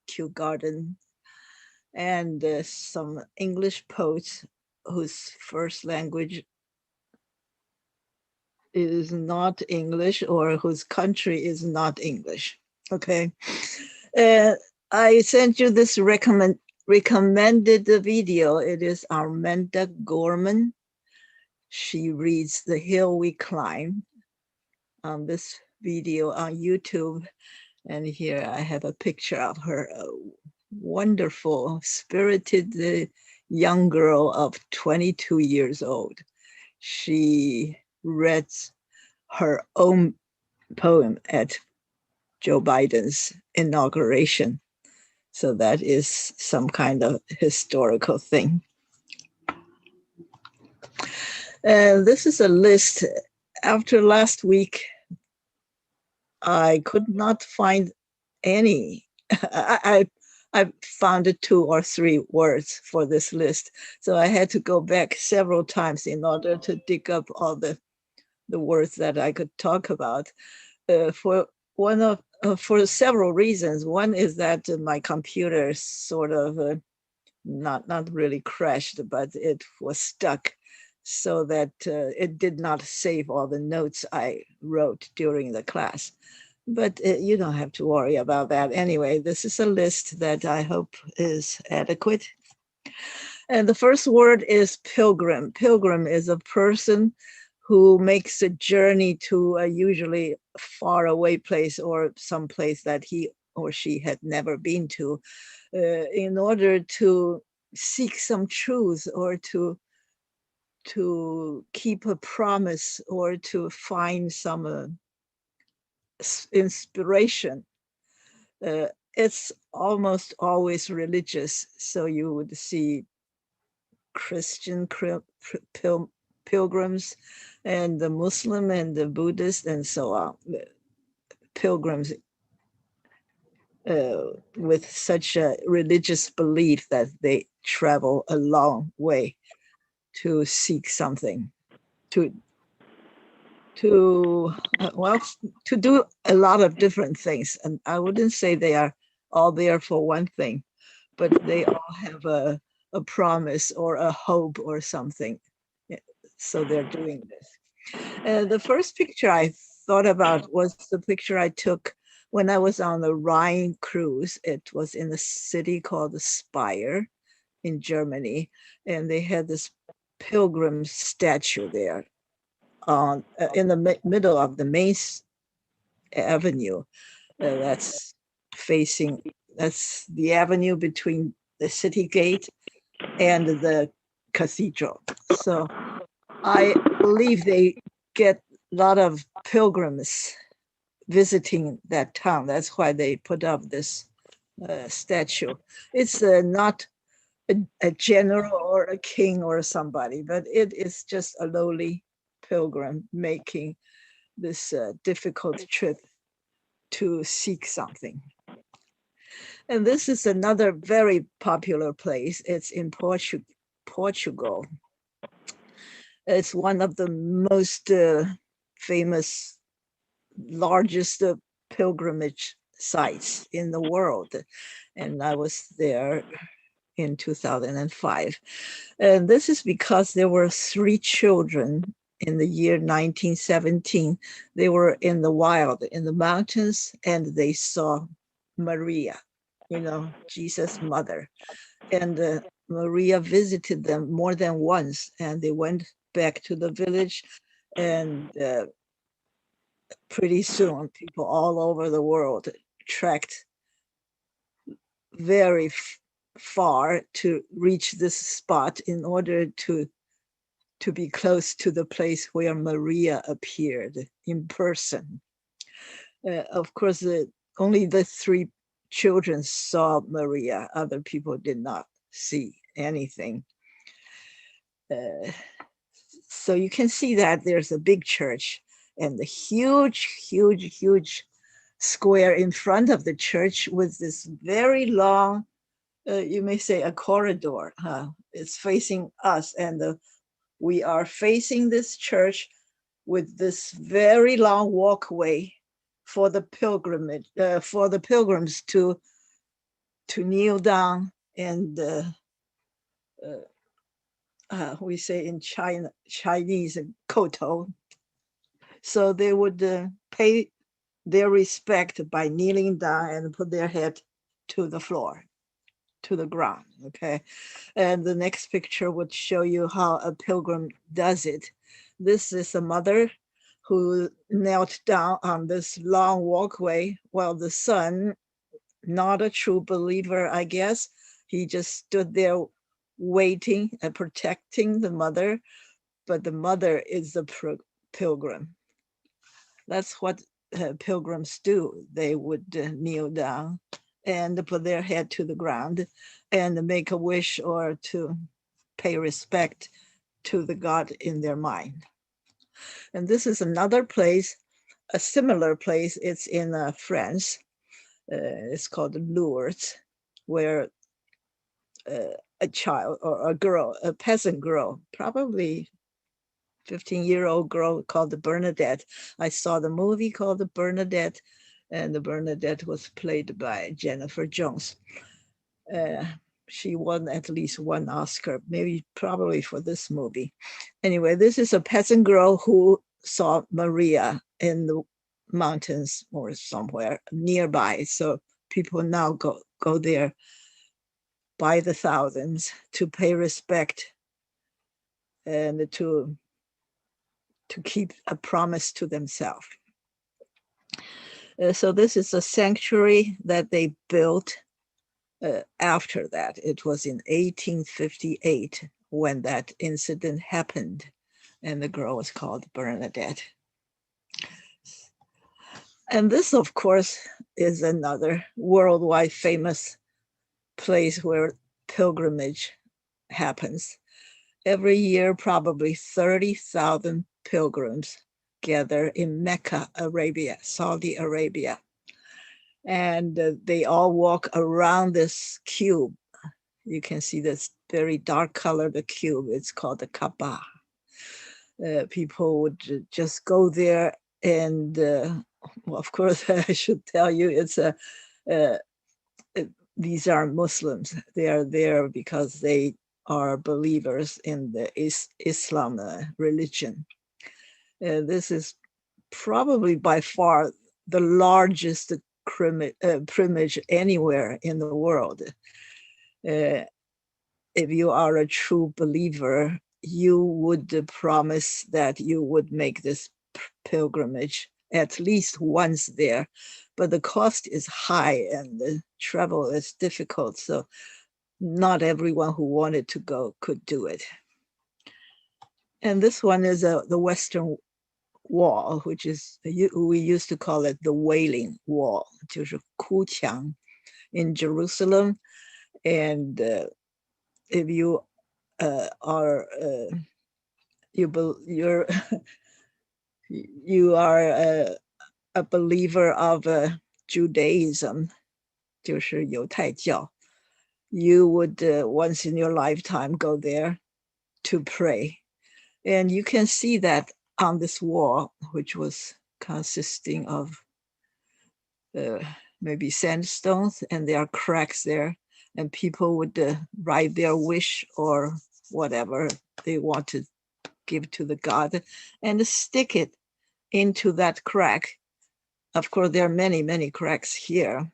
Kew Garden, and some English poets whose first language is not English or whose country is not English. Okay. Uh, I sent you this recommended video. It is Armenda Gorman. She reads The Hill We Climb on this video on YouTube. And here I have a picture of her, a wonderful, spirited young girl of 22 years old. She read her own poem at Joe Biden's inauguration. So that is some kind of historical thing. And this is a list. After last week, I could not find any. I found 2 or 3 words for this list. So I had to go back several times in order to dig up all the words that I could talk about. For several reasons. One is that my computer sort of not really crashed, but it was stuck, so that it did not save all the notes I wrote during the class. But you don't have to worry about that. Anyway, this is a list that I hope is adequate. And the first word is pilgrim. Pilgrim is a person who makes a journey to a usually far away place or some place that he or she had never been to in order to seek some truth or to keep a promise or to find some inspiration. It's almost always religious. So you would see Christian pilgrims and the Muslim and the Buddhist and so on. Pilgrims with such a religious belief that they travel a long way to seek something, to do a lot of different things. And I wouldn't say they are all there for one thing, but they all have a promise or a hope or something. So they're doing this. The first picture I thought about was the picture I took when I was on the Rhine cruise. It was in a city called Speyer in Germany, and they had this pilgrim statue there in the middle of the main avenue. That's the avenue between the city gate and the cathedral. So I believe they get a lot of pilgrims visiting that town. That's why they put up this statue. It's not a general or a king or somebody, but it is just a lowly pilgrim making this difficult trip to seek something. And this is another very popular place. It's in Portugal. It's one of the most famous, largest pilgrimage sites in the world. And I was there in 2005. And this is because there were 3 children in the year 1917. They were in the wild, in the mountains, and they saw Maria, Jesus' mother. And Maria visited them more than once, and they went back to the village, and pretty soon people all over the world trekked very far to reach this spot in order to be close to the place where Maria appeared in person. Of course, only the 3 children saw Maria. Other people did not see anything. So you can see that there's a big church and the huge square in front of the church with this very long, you may say a corridor. It's facing us, and we are facing this church with this very long walkway for the pilgrims to to kneel down and we say in Chinese, koto. So they would pay their respect by kneeling down and put their head to the floor, to the ground, okay? And the next picture would show you how a pilgrim does it. This is a mother who knelt down on this long walkway while the son, not a true believer, I guess, he just stood there waiting and protecting the mother, but the mother is the pilgrim. That's what pilgrims do. They would kneel down and put their head to the ground and make a wish or to pay respect to the God in their mind. And this is another place, a similar place. It's in France. It's called Lourdes, where a child or a girl, a peasant girl, probably 15-year-old girl called Bernadette. I saw the movie called Bernadette, and the Bernadette was played by Jennifer Jones. She won at least one Oscar, maybe probably for this movie. Anyway, this is a peasant girl who saw Maria in the mountains or somewhere nearby. So people now go there by the thousands to pay respect and to keep a promise to themselves. So this is a sanctuary that they built after that. It was in 1858 when that incident happened, and the girl was called Bernadette. And this, of course, is another worldwide famous place where pilgrimage happens. Every year, probably 30,000 pilgrims gather in Mecca, Arabia, Saudi Arabia. And they all walk around this cube. You can see this very dark color, the cube. It's called the Kaaba. People would just go there and, well, of course, I should tell you, these are Muslims. They are there because they are believers in the Islam religion. This is probably by far the largest pilgrimage anywhere in the world. If you are a true believer, you would promise that you would make this pilgrimage at least once there, but the cost is high and the travel is difficult. So not everyone who wanted to go could do it. And this one is the Western Wall, which is, we used to call it the Wailing Wall, 就是哭墙 in Jerusalem. And if you are you are a believer of Judaism, 就是犹太教, you would once in your lifetime go there to pray. And you can see that on this wall, which was consisting of maybe sandstones, and there are cracks there, and people would write their wish or whatever they want to give to the God and stick it into that crack. Of course, there are many, many cracks here.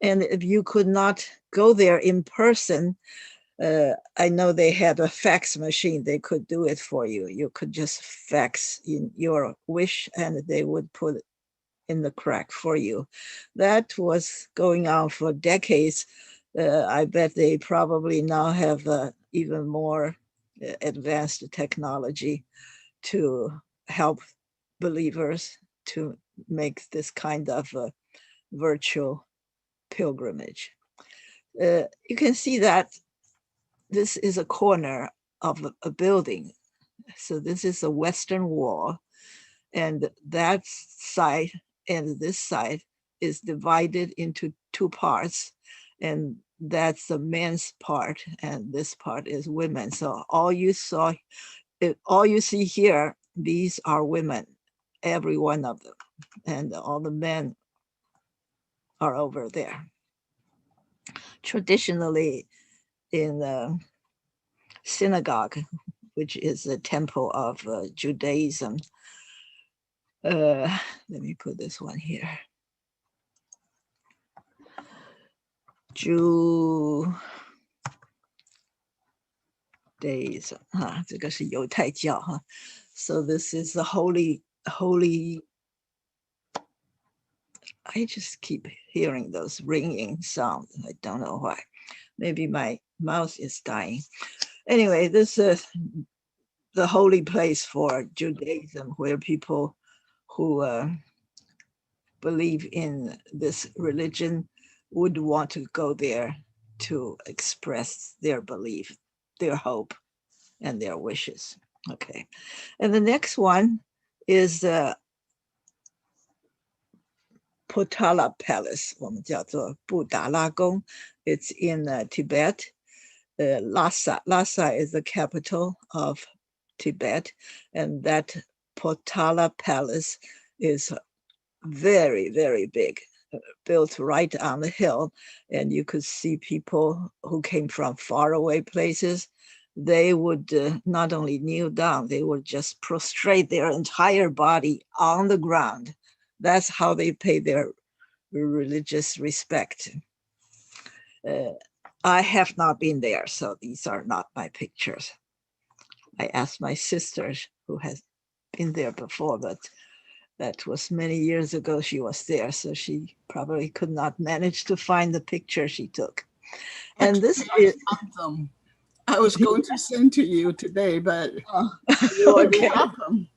And if you could not go there in person, I know they had a fax machine. They could do it for you. You could just fax in your wish and they would put it in the crack for you. That was going on for decades. I bet they probably now have even more advanced technology to help believers to make this kind of virtual pilgrimage. You can see that this is a corner of a building. So this is a Western Wall, and that side and this side is divided into two parts, and that's the men's part, and this part is women. So all you see here, these are women, every one of them, and all the men are over there. traditionally in the synagogue, which is the temple of Judaism. Let me put this one here. Judaism 这个是犹太教哈。So this is the holy. I just keep hearing those ringing sounds. I don't know why. Maybe my mouse is dying. Anyway, this is the holy place for Judaism, where people who believe in this religion would want to go there to express their belief, their hope, and their wishes. Okay. And the next one is Potala Palace, 我们叫做布达拉宫. It's in Tibet. Lhasa is the capital of Tibet, and that Potala Palace is very, very big, built right on the hill, and you could see people who came from faraway places. They would not only kneel down, they would just prostrate their entire body on the ground. That's how they pay their religious respect. I have not been there, so these are not my pictures. I asked my sister, who has been there before, but that was many years ago she was there, so she probably could not manage to find the picture she took. And this is them. I was going to send to you today, but you already have them.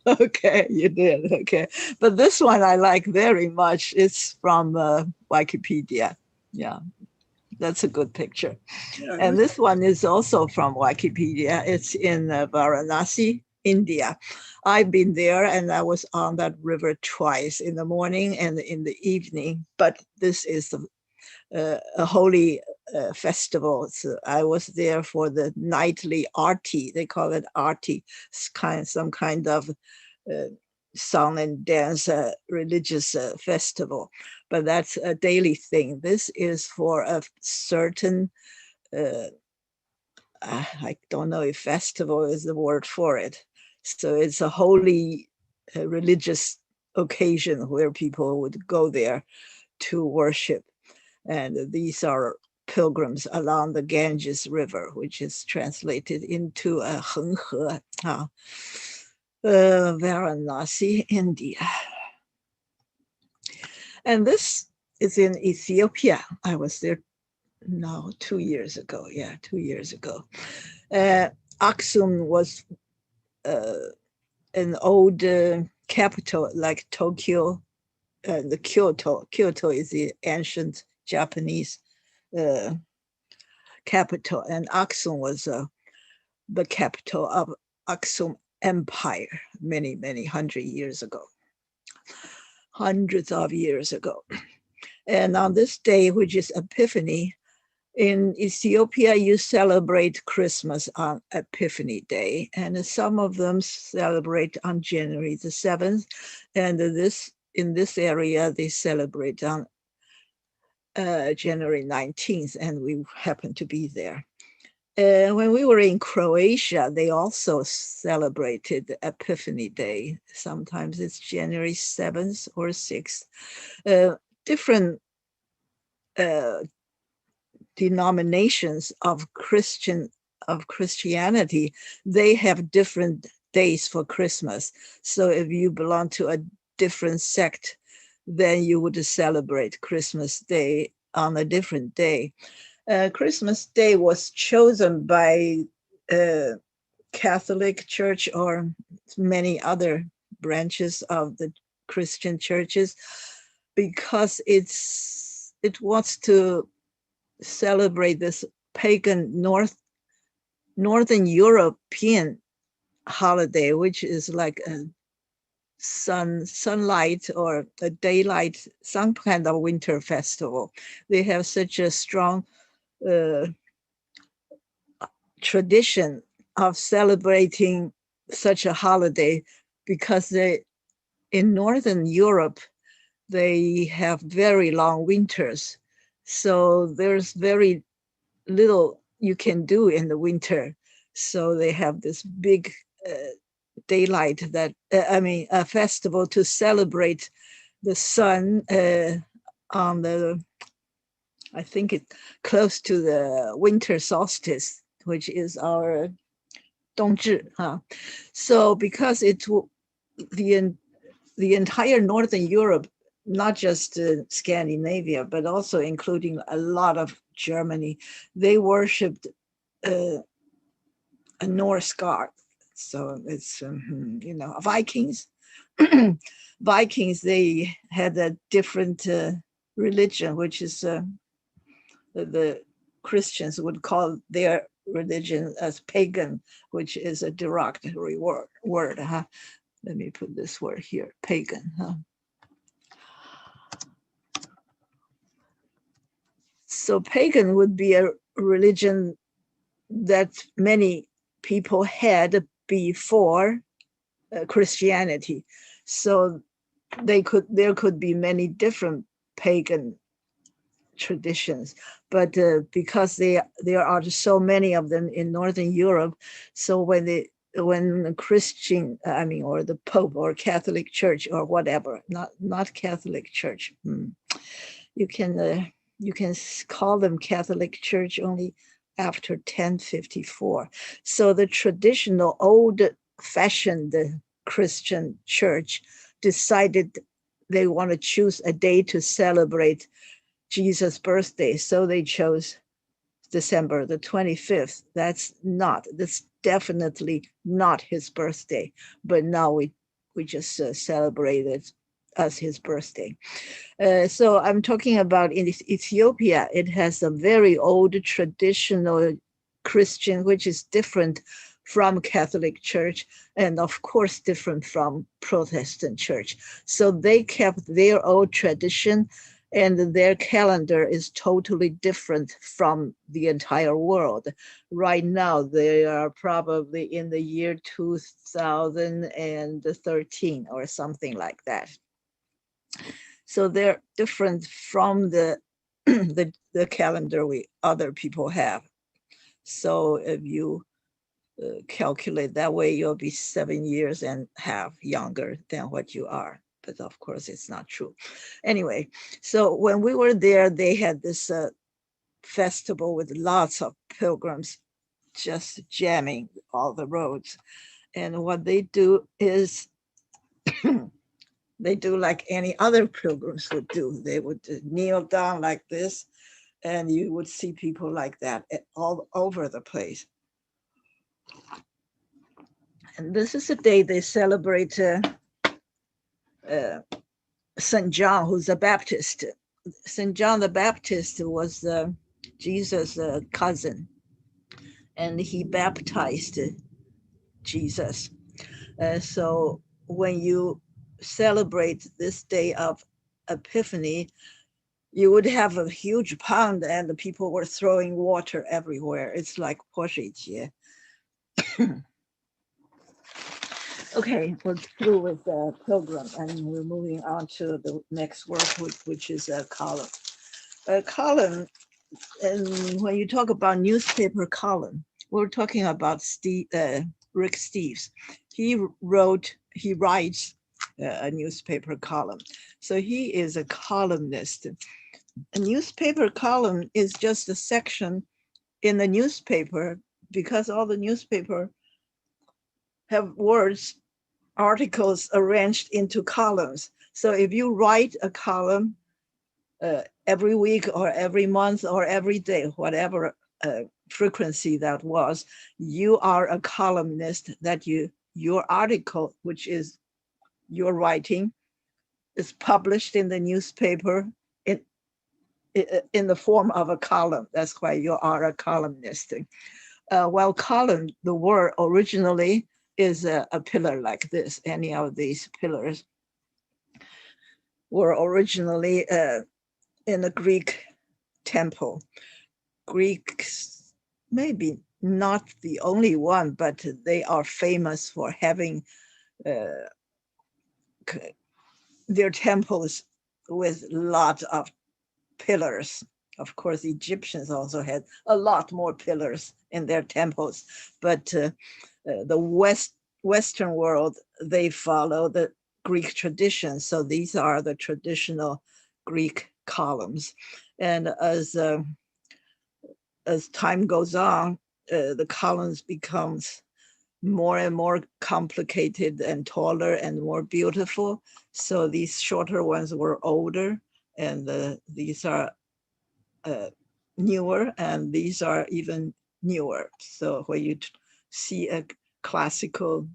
Okay, you did. Okay. But this one I like very much. It's from Wikipedia. Yeah, that's a good picture. Yeah, and this one is also from Wikipedia. It's in Varanasi, India. I've been there, and I was on that river twice, in the morning and in the evening. But this is a holy festival. So I was there for the nightly arti. They call it arti, some kind of song and dance religious festival. But that's a daily thing. This is for a certain, I don't know if festival is the word for it. So it's a holy religious occasion where people would go there to worship. And these are pilgrims along the Ganges River, which is translated into Henghe, Varanasi, India. And this is in Ethiopia. I was there now 2 years ago. Yeah, 2 years ago. Aksum was an old capital like Tokyo, the Kyoto. Kyoto is the ancient Japanese capital, and Aksum was the capital of Aksum Empire many, many hundreds of years ago. And on this day, which is Epiphany, in Ethiopia, you celebrate Christmas on Epiphany Day, and some of them celebrate on January the 7th, and in this area, they celebrate on January 19th, and we happen to be there. When we were in Croatia, they also celebrated Epiphany Day. Sometimes it's January 7th or 6th. Different denominations of Christianity, they have different days for Christmas. So if you belong to a different sect, then you would celebrate Christmas Day on a different day. Christmas Day was chosen by Catholic Church or many other branches of the Christian churches because it wants to celebrate this pagan Northern European holiday, which is like a sunlight or a daylight, some kind of winter festival. They have such a strong tradition of celebrating such a holiday because in Northern Europe, they have very long winters. So there's very little you can do in the winter. So they have this big daylight that, a festival to celebrate the sun on the, I think it close to the winter solstice, which is our 冬至. So because the the entire northern Europe, not just Scandinavia, but also including a lot of Germany, they worshipped a Norse god. So it's Vikings. Vikings, they had a different religion, which is the Christians would call their religion as pagan, which is a derogatory word. Let me put this word here, pagan. So pagan would be a religion that many people had before Christianity. So there could be many different pagan traditions, but because there are so many of them in Northern Europe, so when the Christian, or the Pope or Catholic Church or whatever, not Catholic Church, you can call them Catholic Church only after 1054. So the traditional old-fashioned Christian church decided they want to choose a day to celebrate Jesus' birthday. So they chose December the 25th. That's definitely not his birthday. But now we just celebrate it as his birthday. So I'm talking about in Ethiopia, it has a very old traditional Christian, which is different from Catholic Church, and of course different from Protestant Church. So they kept their old tradition, and their calendar is totally different from the entire world. Right now, they are probably in the year 2013 or something like that. So they're different from the the calendar other people have. So if you calculate that way, you'll be 7 years and a half younger than what you are. But of course, it's not true. Anyway, so when we were there, they had this festival with lots of pilgrims just jamming all the roads. And what they do is they do like any other pilgrims would do. They would kneel down like this, and you would see people like that all over the place. And this is the day they celebrate St. John, who's a Baptist. St. John the Baptist was Jesus' cousin, and he baptized Jesus. So when you celebrate this day of Epiphany, you would have a huge pond and the people were throwing water everywhere. It's like 泼水节. Okay, we're through with the pilgrim, and we're moving on to the next word, which is a column. A column, and when you talk about newspaper column, we're talking about Rick Steves. He writes a newspaper column. So he is a columnist. A newspaper column is just a section in the newspaper, because all the newspaper have articles arranged into columns. So if you write a column every week or every month or every day, whatever frequency that was, you are a columnist. That your article, which is your writing, is published in the newspaper in the form of a column. That's why you are a columnist. While column, the word originally is a pillar like this. Any of these pillars were originally in a Greek temple. Greeks, maybe not the only one, but they are famous for having their temples with lots of pillars. Of course, Egyptians also had a lot more pillars in their temples, but the Western world, they follow the Greek tradition. So these are the traditional Greek columns. And as time goes on, the columns becomes more and more complicated and taller and more beautiful. So these shorter ones were older, and these are newer, and these are even newer. So when you see a classical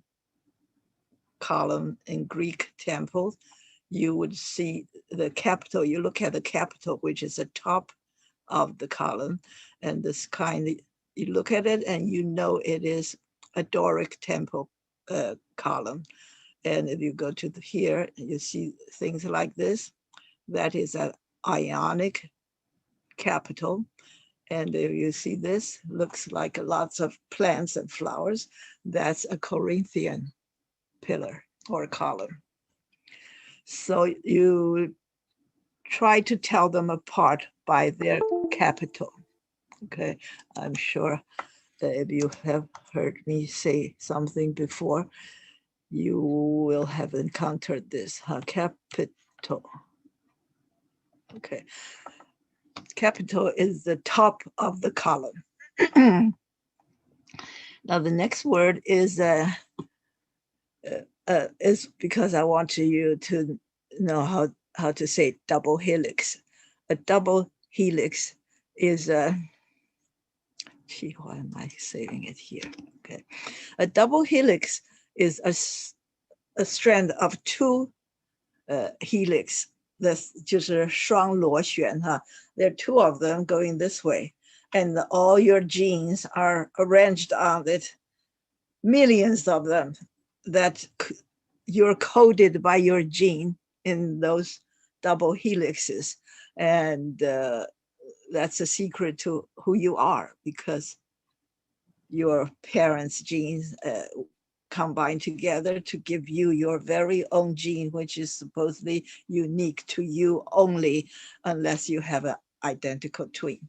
column in Greek temples, you would see the capital. You look at the capital, which is the top of the column, and this kind, you look at it and you know it is a Doric temple column. And if you go to here, you see things like this. That is an Ionic capital. And if you see this, looks like lots of plants and flowers. That's a Corinthian pillar or column. So you try to tell them apart by their capital. Okay, I'm sure that if you have heard me say something before, you will have encountered this, capital. Okay, capital is the top of the column. Now the next word is because I want you to know how to say double helix. A double helix is gee, why am I saving it here? Okay, a double helix is a strand of two helix. That's 就是双螺旋哈. There are two of them going this way, and all your genes are arranged on it. Millions of them that you're coded by your gene in those double helixes, and that's a secret to who you are, because your parents' genes combine together to give you your very own gene, which is supposedly unique to you only, unless you have an identical twin.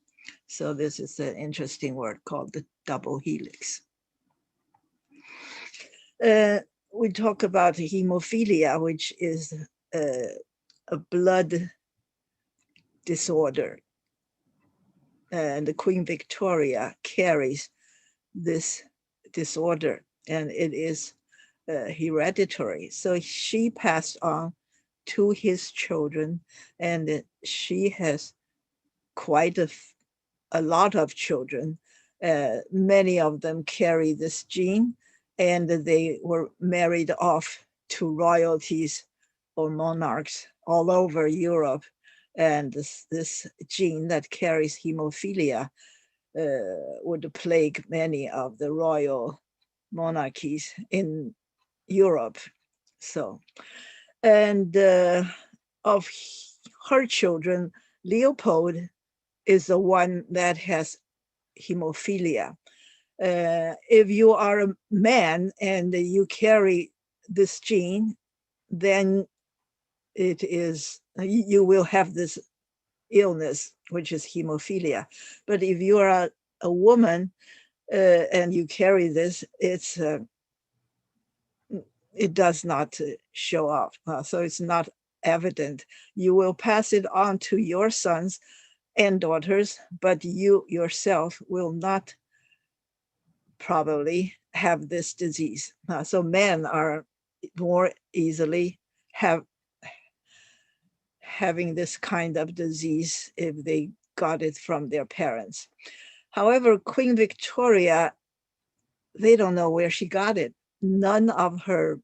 So this is an interesting word called the double helix. We talk about hemophilia, which is a blood disorder. And the Queen Victoria carries this disorder, and it is hereditary. So she passed on to his children, and she has quite a lot of children. Many of them carry this gene, and they were married off to royalties or monarchs all over Europe. And this gene that carries hemophilia would plague many of the royal monarchies in Europe. So, and of her children, Leopold is the one that has hemophilia. If you are a man and you carry this gene, then it is, you will have this illness, which is hemophilia. But if you are a woman and you carry this, it does not show up. So it's not evident. You will pass it on to your sons and daughters, but you yourself will not probably have this disease. So men are more easily having this kind of disease if they got it from their parents. However, Queen Victoria, they don't know where she got it. None of her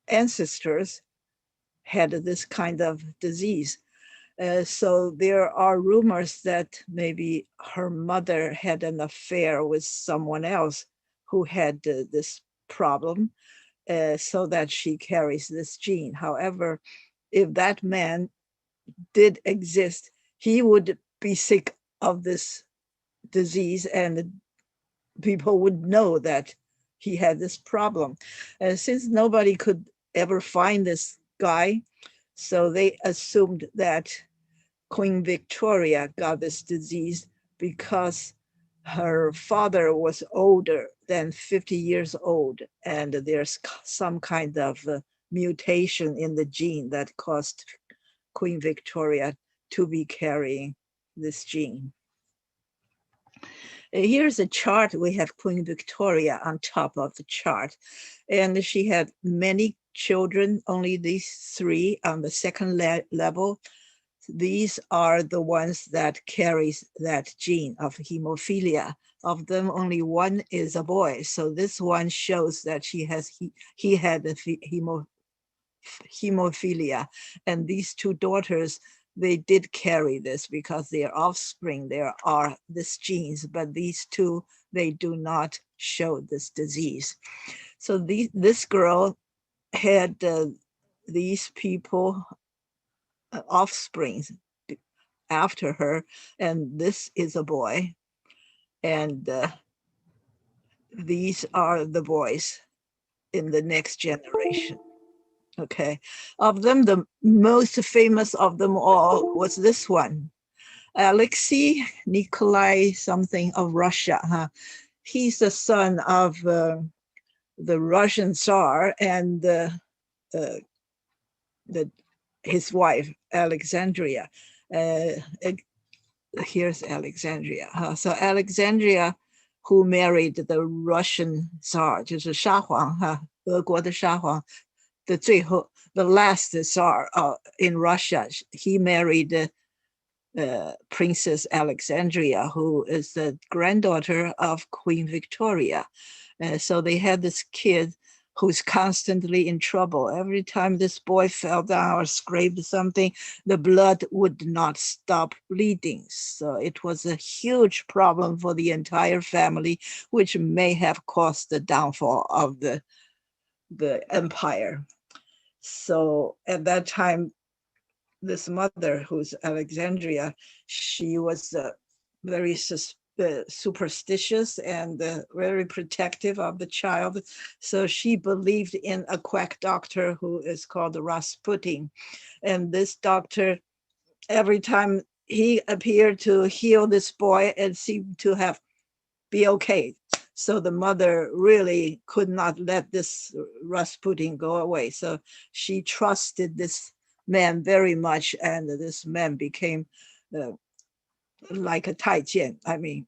ancestors had this kind of disease. So there are rumors that maybe her mother had an affair with someone else who had this problem, so that she carries this gene. However, if that man did exist, he would be sick of this disease, and people would know that he had this problem. Since nobody could ever find this guy, so they assumed that Queen Victoria got this disease because her father was older than 50 years old, and there's some kind of mutation in the gene that caused Queen Victoria to be carrying this gene. Here's a chart. We have Queen Victoria on top of the chart, and she had many children, only these 3 on the second level. These are the ones that carries that gene of hemophilia. Of them, only 1 is a boy. So this one shows that he had the hemophilia. And these 2 daughters, they did carry this because their offspring, there are these genes, but these 2, they do not show this disease. So this girl had these people, offspring after her, and this is a boy, and these are the boys in the next generation. Okay, of them, the most famous of them all was this one, Alexei Nikolai something of Russia. Huh? He's the son of the Russian Tsar and his wife Alexandria. Here's Alexandria. So Alexandria, who married the Russian Tsar, 就是沙皇哈，俄国的沙皇的最后 the last Tsar in Russia. He married Princess Alexandria, who is the granddaughter of Queen Victoria. So they had this kid who's constantly in trouble. Every time this boy fell down or scraped something, the blood would not stop bleeding. So it was a huge problem for the entire family, which may have caused the downfall of the empire. So at that time, this mother, who's Alexandria, she was very superstitious and very protective of the child. So she believed in a quack doctor who is called Rasputin. And this doctor, every time he appeared to heal this boy, it seemed to be okay. So the mother really could not let this Rasputin go away. So she trusted this man very much, and this man became like a taijian. I mean,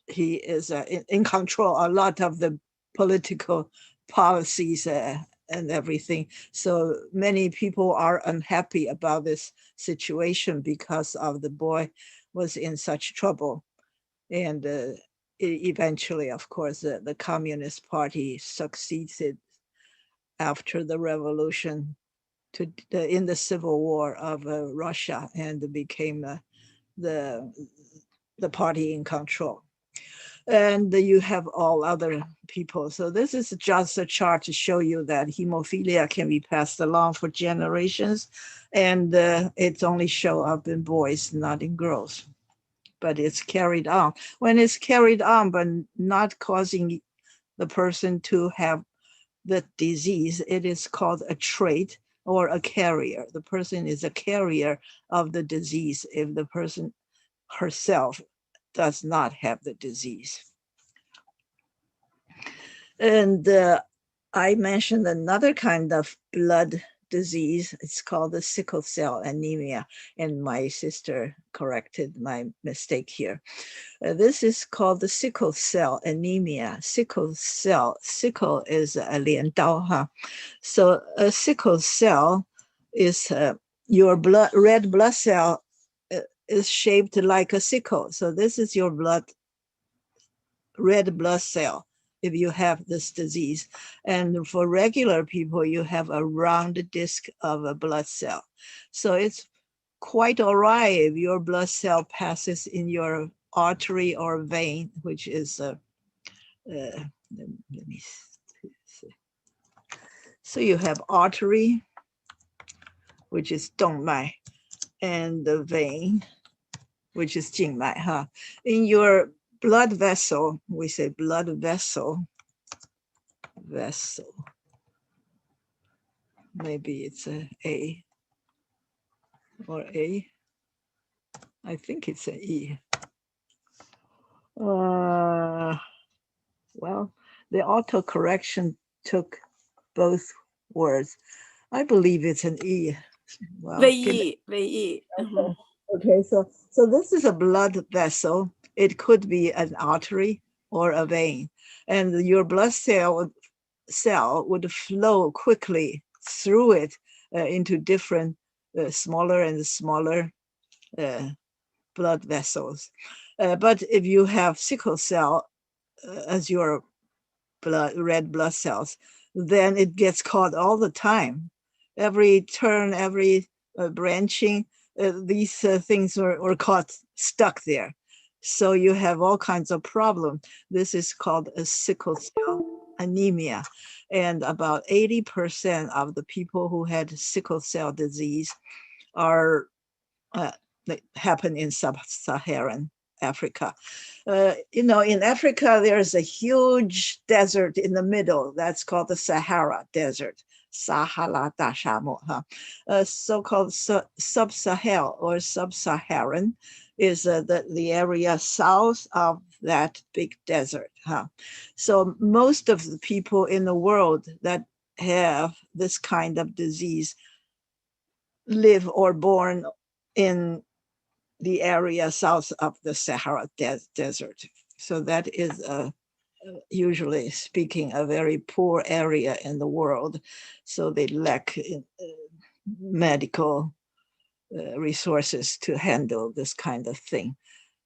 he is in control a lot of the political policies and everything. So many people are unhappy about this situation because of the boy was in such trouble. And eventually, of course, the Communist Party succeeded after the revolution in the civil war of Russia, and became the party in control. And you have all other people. So this is just a chart to show you that hemophilia can be passed along for generations, and it's only show up in boys, not in girls. But it's carried on. When it's carried on, but not causing the person to have the disease, it is called a trait or a carrier. The person is a carrier of the disease if the person herself does not have the disease. And I mentioned another kind of blood disease. It's called the sickle cell anemia, and my sister corrected my mistake here. This is called the sickle cell anemia. Sickle is a 镰刀, huh? So a sickle cell is your red blood cell is shaped like a sickle. So this is your red blood cell if you have this disease. And for regular people, you have a round disc of a blood cell. So it's quite all right if your blood cell passes in your artery or vein, which is, let me see. So you have artery, which is 动脉, and the vein, which is 静脉, huh? In your blood vessel, we say blood vessel, maybe it's a or A. I think it's an E. Well, the autocorrection took both words. I believe it's an E. Well, VE. Mhm. okay, so this is a blood vessel. It could be an artery or a vein, and your blood cell would flow quickly through it into different smaller and smaller blood vessels. But if you have sickle cell as your red blood cells, then it gets caught all the time. Every turn, every branching, these things were caught stuck there. So you have all kinds of problems. This is called a sickle cell anemia. And about 80% of the people who had sickle cell disease are happen in sub-Saharan Africa. In Africa, there's a huge desert in the middle. That's called the Sahara Desert. Sahara Dashamo, so-called sub-Sahel or sub-Saharan is the area south of that big desert. So most of the people in the world that have this kind of disease live or born in the area south of the Sahara Desert. So that is usually speaking a very poor area in the world. So they lack medical resources to handle this kind of thing.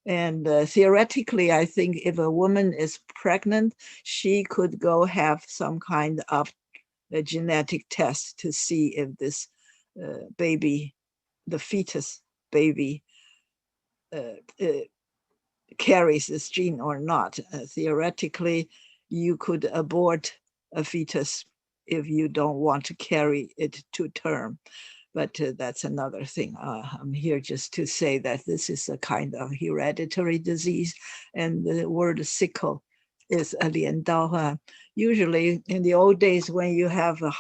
And theoretically, I think if a woman is pregnant, she could go have some kind of a genetic test to see if this baby, the fetus baby, carries this gene or not. Theoretically, you could abort a fetus if you don't want to carry it to term. But that's another thing. I'm here just to say that this is a kind of hereditary disease, and the word sickle is a liandao. Usually in the old days when you have a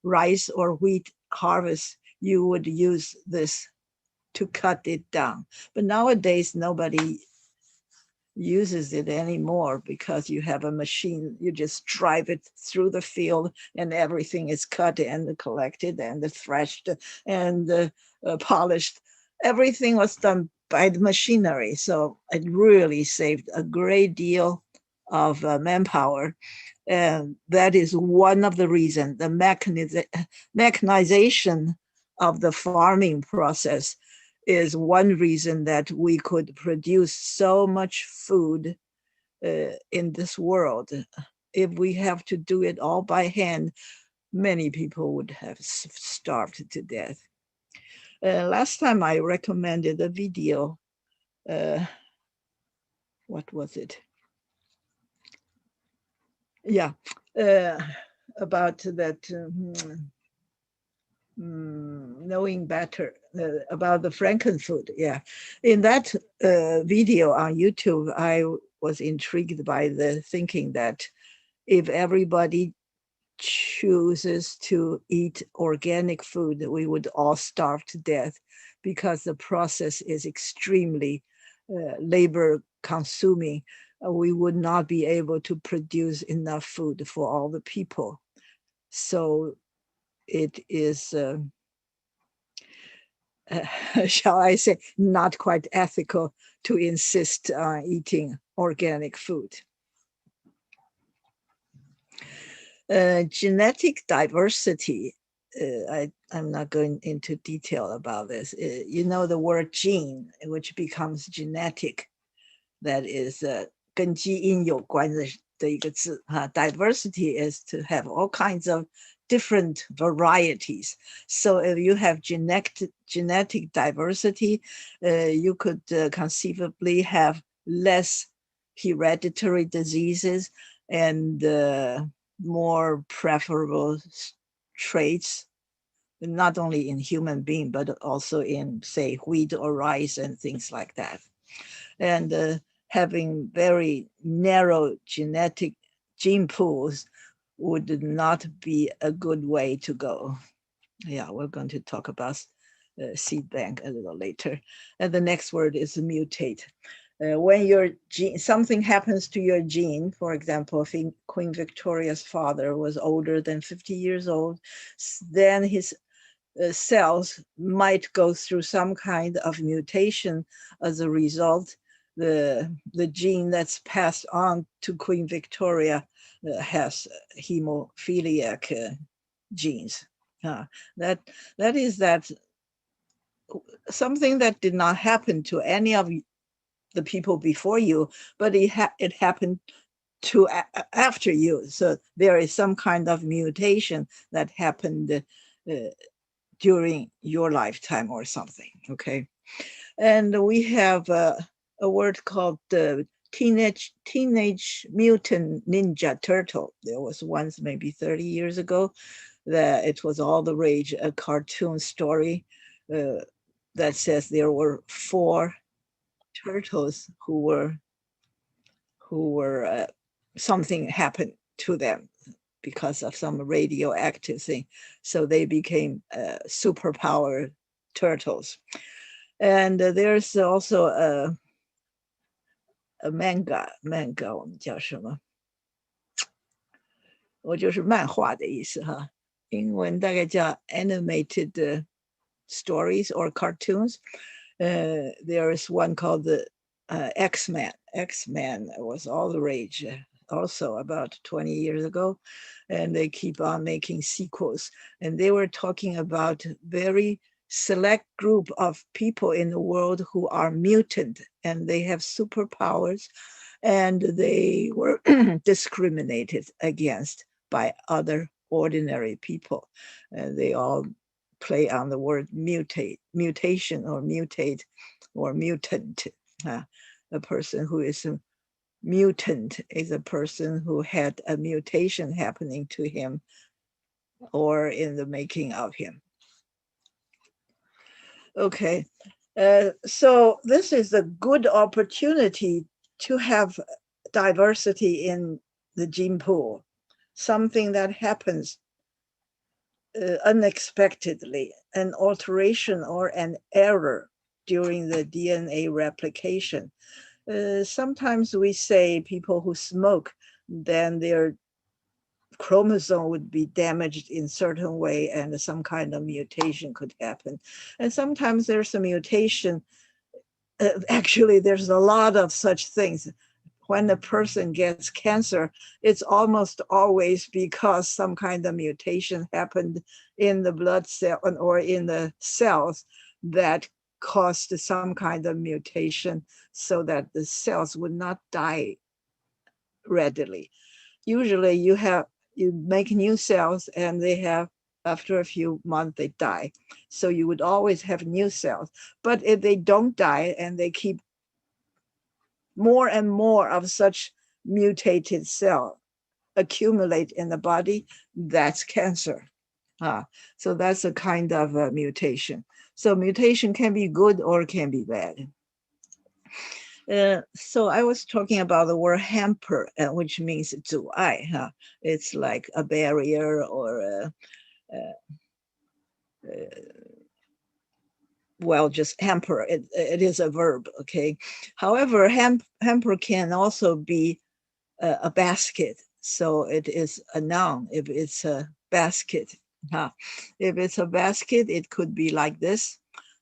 rice or wheat harvest, you would use this to cut it down. But nowadays, nobody uses it anymore because you have a machine. You just drive it through the field and everything is cut and collected and threshed and polished. Everything was done by the machinery. So it really saved a great deal of manpower. And that is one of the reasons the mechanization of the farming process is one reason that we could produce so much food in this world. If we have to do it all by hand, many people would have starved to death. Last time I recommended a video. What was it? Yeah, about that knowing better about the Frankenfood. Yeah, in that video on YouTube, I was intrigued by the thinking that if everybody chooses to eat organic food, we would all starve to death because the process is extremely labor consuming. We would not be able to produce enough food for all the people. So it is shall I say, not quite ethical to insist on eating organic food. Genetic diversity, I'm not going into detail about this. You know the word gene, which becomes genetic, that is 跟基因有关的一个字哈。Diversity is to have all kinds of different varieties. So if you have genetic diversity, you could conceivably have less hereditary diseases and more preferable traits, not only in human being, but also in, say, wheat or rice and things like that. And having very narrow genetic gene pools would not be a good way to go. Yeah, we're going to talk about seed bank a little later. And the next word is mutate. When your gene, something happens to your gene, for example, if Queen Victoria's father was older than 50 years old, then his cells might go through some kind of mutation. As a result, the gene that's passed on to Queen Victoria has hemophiliac genes. That is that something that did not happen to any of the people before you, but it happened to after you. So there is some kind of mutation that happened during your lifetime or something. Okay, and we have a word called teenage mutant ninja turtle. There was once, maybe 30 years ago, that it was all the rage, a cartoon story that says there were 4 turtles who were something happened to them because of some radioactive thing, so they became superpowered turtles. And there's also a manga 我们叫什么？我就是漫画的意思哈，英文大概叫 animated stories or cartoons. There is one called the X-Men. X-Men was all the rage also about 20 years ago, and they keep on making sequels. And they were talking about very select group of people in the world who are mutant, and they have superpowers, and they were discriminated against by other ordinary people. And they all play on the word mutation or mutate or mutant. A person who is a mutant is a person who had a mutation happening to him or in the making of him. Okay, so this is a good opportunity to have diversity in the gene pool, something that happens unexpectedly, an alteration or an error during the DNA replication. Sometimes we say people who smoke, then their chromosome would be damaged in certain way and some kind of mutation could happen. And sometimes there's a mutation. Actually, there's a lot of such things. When a person gets cancer, it's almost always because some kind of mutation happened in the blood cell or in the cells that caused some kind of mutation so that the cells would not die readily. Usually you make new cells and they have, after a few months, they die. So you would always have new cells. But if they don't die and they keep more and more of such mutated cell accumulate in the body, that's cancer. So that's a kind of a mutation. So mutation can be good or can be bad. So I was talking about the word hamper, which means 阻碍. It's like a barrier or well, just hamper. It is a verb, okay? However, hamper can also be a basket. So it is a noun if it's a basket. If it's a basket, it could be like this.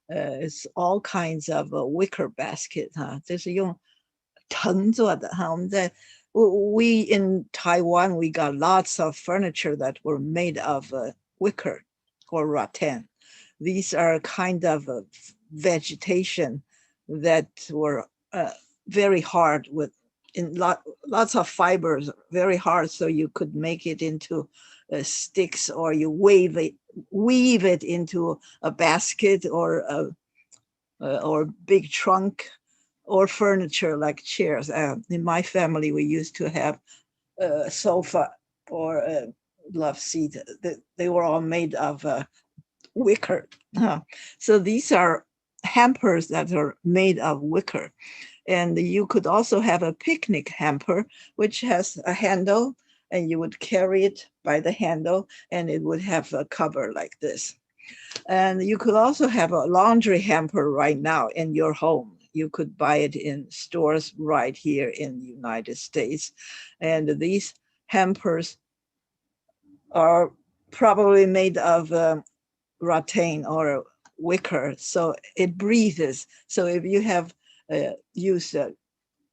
It's all kinds of wicker basket. 这是用藤做的. We in Taiwan, we got lots of furniture that were made of wicker or rattan. These are kind of vegetation that were very hard with lots of fibers, very hard, so you could make it into sticks or you weave it into a basket or big trunk or furniture like chairs. In my family, we used to have a sofa or a love seat. They were all made of wicker. So these are hampers that are made of wicker. And you could also have a picnic hamper, which has a handle, and you would carry it by the handle, and it would have a cover like this. And you could also have a laundry hamper right now in your home. You could buy it in stores right here in the United States. And these hampers are probably made of rattan or wicker, so it breathes. So if you have used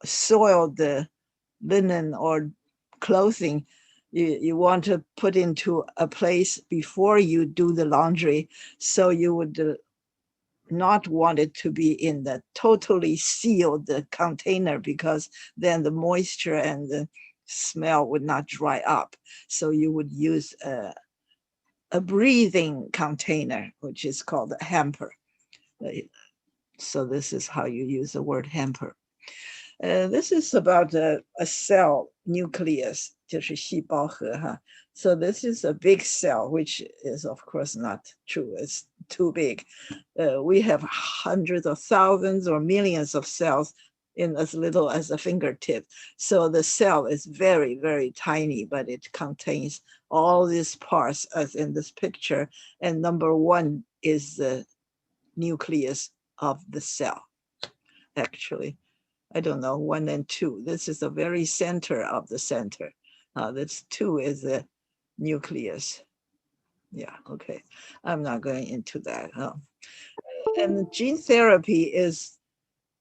soiled linen or clothing, you want to put into a place before you do the laundry, so you would not want it to be in the totally sealed container, because then the moisture and the smell would not dry up. So you would use a breathing container, which is called a hamper. So this is how you use the word hamper. This is about a cell nucleus, 就是细胞核哈. So this is a big cell, which is of course not true. It's too big. We have hundreds of thousands or millions of cells in as little as a fingertip. So the cell is very, very tiny, but it contains all these parts as in this picture. And number one is the nucleus of the cell, actually. I don't know, 1 and 2. This is the very center of the center. This 2 is the nucleus. Yeah, okay. I'm not going into that. And gene therapy is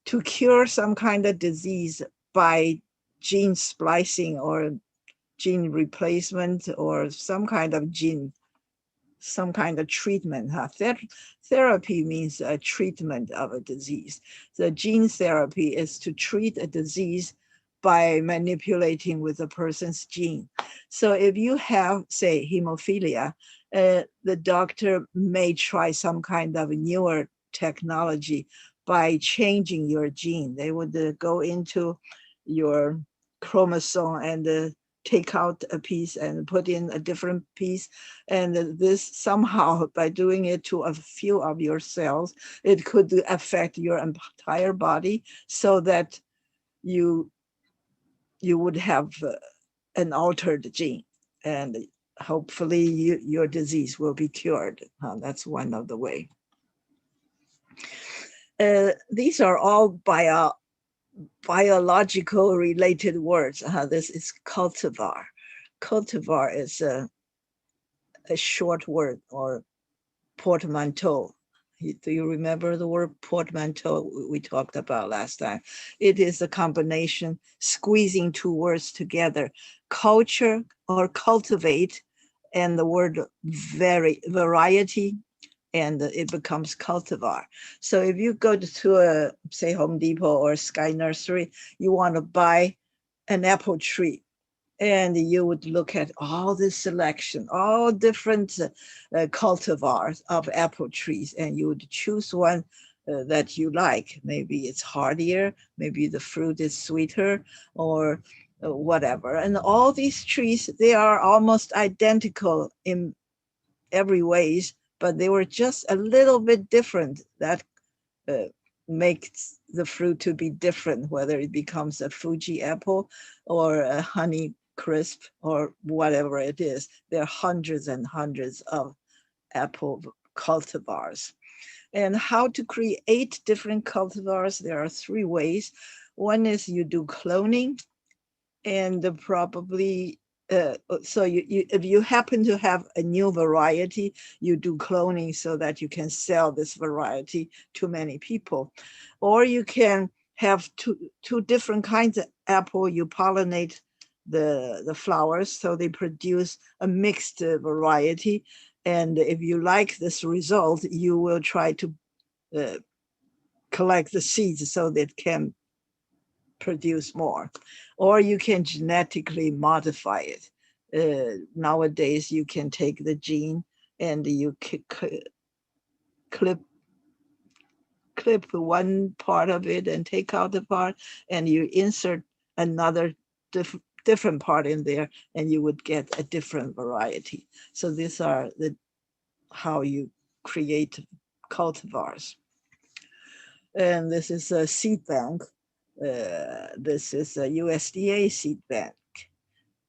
to cure some kind of disease by gene splicing or gene replacement or some kind of treatment. Therapy means a treatment of a disease. The gene therapy is to treat a disease by manipulating with a person's gene. So if you have, say, hemophilia, the doctor may try some kind of newer technology by changing your gene. They would go into your chromosome and take out a piece and put in a different piece. And this somehow, by doing it to a few of your cells, it could affect your entire body, so that you would have an altered gene, and hopefully your disease will be cured. That's one of the way. These are all biological related words. This is cultivar. Cultivar is a short word, or portmanteau. Do you remember the word portmanteau we talked about last time? It is a combination, squeezing two words together, culture or cultivate, and the word variety, and it becomes cultivar. So if you go to a, say, Home Depot or Sky Nursery, you want to buy an apple tree, and you would look at all this selection, all different cultivars of apple trees, and you would choose one that you like. Maybe it's hardier, maybe the fruit is sweeter, or whatever. And all these trees, they are almost identical in every ways, but they were just a little bit different. That makes the fruit to be different, whether it becomes a Fuji apple or a honey crisp or whatever it is. There are hundreds and hundreds of apple cultivars. And how to create different cultivars? There are 3 ways. One is you do cloning, and probably so if you happen to have a new variety, you do cloning so that you can sell this variety to many people. Or you can have two different kinds of apple. You pollinate the flowers, so they produce a mixed variety. And if you like this result, you will try to collect the seeds so that it can produce more. Or you can genetically modify it. Nowadays, you can take the gene and you clip one part of it and take out the part, and you insert another different part in there, and you would get a different variety. So these are how you create cultivars. And this is a seed bank. This is a USDA seed bank.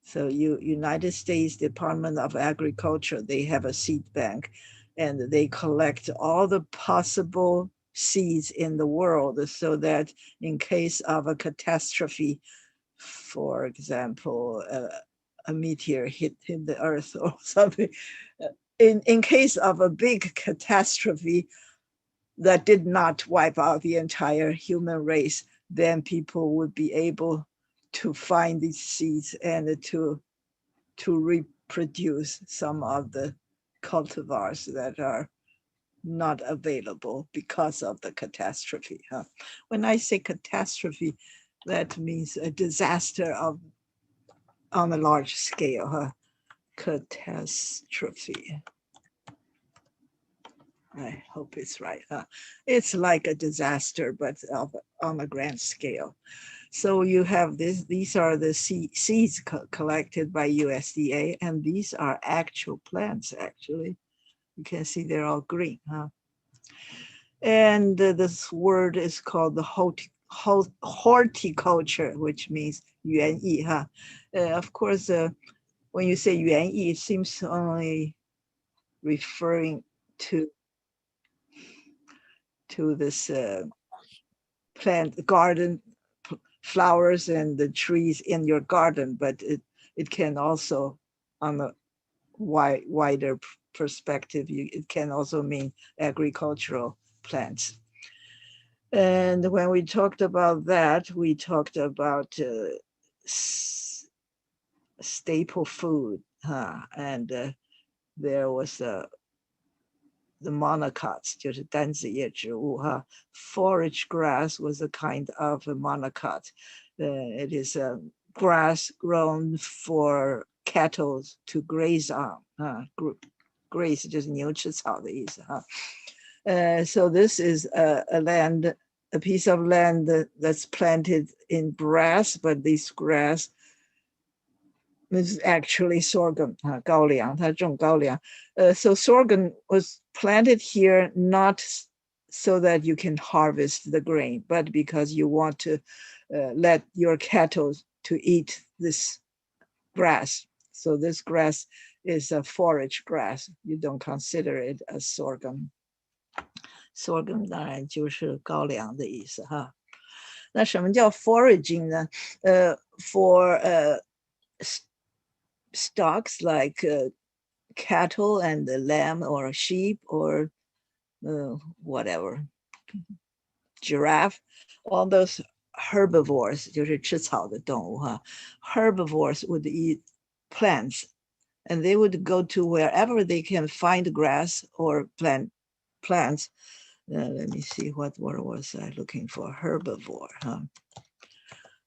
So United States Department of Agriculture, they have a seed bank. and they collect all the possible seeds in the world so that in case of a catastrophe, for example, a meteor hit the earth or something, in case of a big catastrophe that did not wipe out the entire human race, then people would be able to find these seeds and to reproduce some of the cultivars that are not available because of the catastrophe. When I say catastrophe, that means a disaster on a large scale. Catastrophe. I hope it's right. It's like a disaster, but on a grand scale. So you have this. These are the seeds collected by USDA, and these are actual plants. Actually, you can see they're all green. And this word is called the horticulture, which means 园艺. Of course, when you say 园艺, it seems only referring to this plant garden, flowers and the trees in your garden, but it can also, on a wider perspective, it can also mean agricultural plants. And when we talked about that, we talked about staple food, and there was the monocots, 就是单子叶植物, Forage grass was a kind of a monocot. It is a grass grown for cattle to graze on. Graze 就是牛吃草的意思. So this is a piece of land that's planted in grass, but this grass is actually sorghum, 高粱, 它种高粱. So sorghum was planted here not so that you can harvest the grain, but because you want to let your cattle to eat this grass. So this grass is a forage grass. You don't consider it as sorghum. Sorghum 当然就是高粱的意思哈。那什么叫 foraging 呢？For stocks like cattle and the lamb or sheep or whatever, giraffe, all those herbivores, 就是吃草的动物哈。Herbivores would eat plants, and they would go to wherever they can find grass or plants. Let me see, what word was I looking for? Herbivore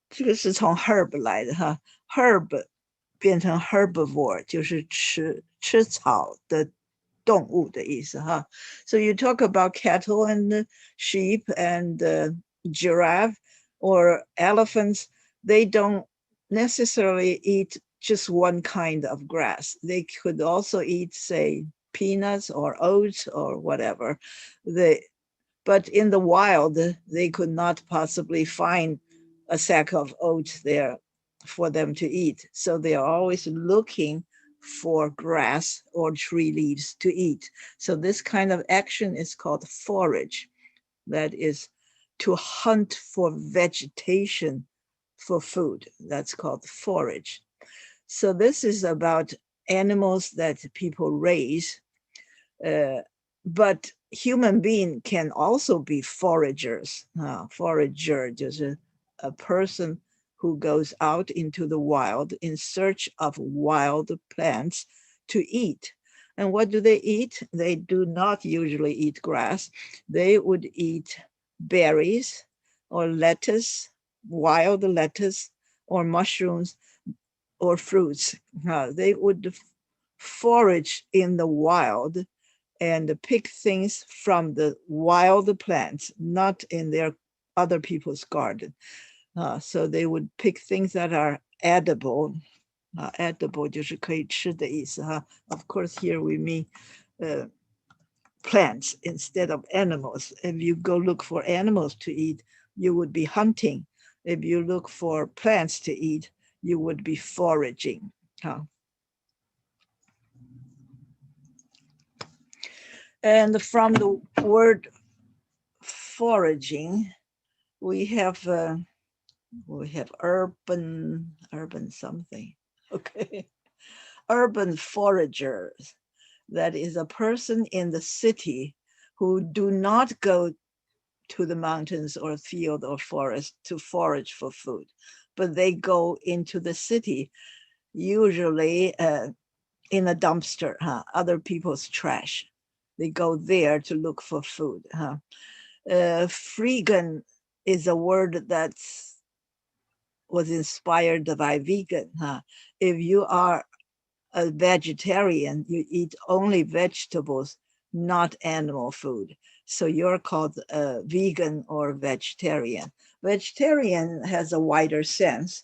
这个是从 herb 来的哈。Herb 变成 herbivore 就是吃草的动物的意思哈。So you talk about cattle and sheep and giraffe or elephants, they don't necessarily eat just one kind of grass. They could also eat, say, peanuts or oats or whatever. But in the wild, they could not possibly find a sack of oats there for them to eat. So they are always looking for grass or tree leaves to eat. So this kind of action is called forage. That is to hunt for vegetation for food. That's called forage. So this is about animals that people raise, but human being can also be foragers. Forager 就是a person who goes out into the wild in search of wild plants to eat. And what do they eat? They do not usually eat grass. They would eat berries or lettuce, wild lettuce, or mushrooms, or fruits. They would forage in the wild and pick things from the wild plants, not in their other people's garden. So they would pick things that are edible. Edible 就是可以吃的意思哈。Of course, here we mean plants instead of animals. If you go look for animals to eat, you would be hunting. If you look for plants to eat, you would be foraging. And from the word foraging, we have urban something. Okay. Urban foragers. That is a person in the city who do not go to the mountains or field or forest to forage for food, but they go into the city, usually in a dumpster, other people's trash. They go there to look for food. Freegan is a word that was inspired by vegan. If you are a vegetarian, you eat only vegetables, not animal food. So you're called a vegan or vegetarian. Vegetarian has a wider sense.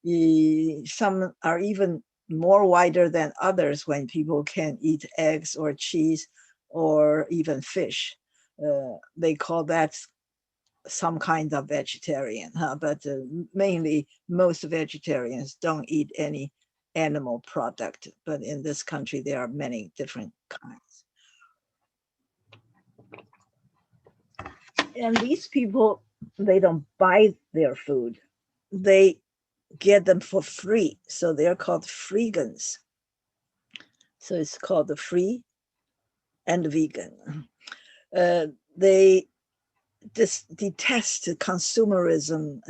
Some are even more wider than others when people can eat eggs or cheese or even fish. They call that some kind of vegetarian, but mainly most vegetarians don't eat any animal product. But in this country, there are many different kinds. And these people, they don't buy their food. They get them for free. So they're called freegans. So it's called the free and vegan. They detest consumerism.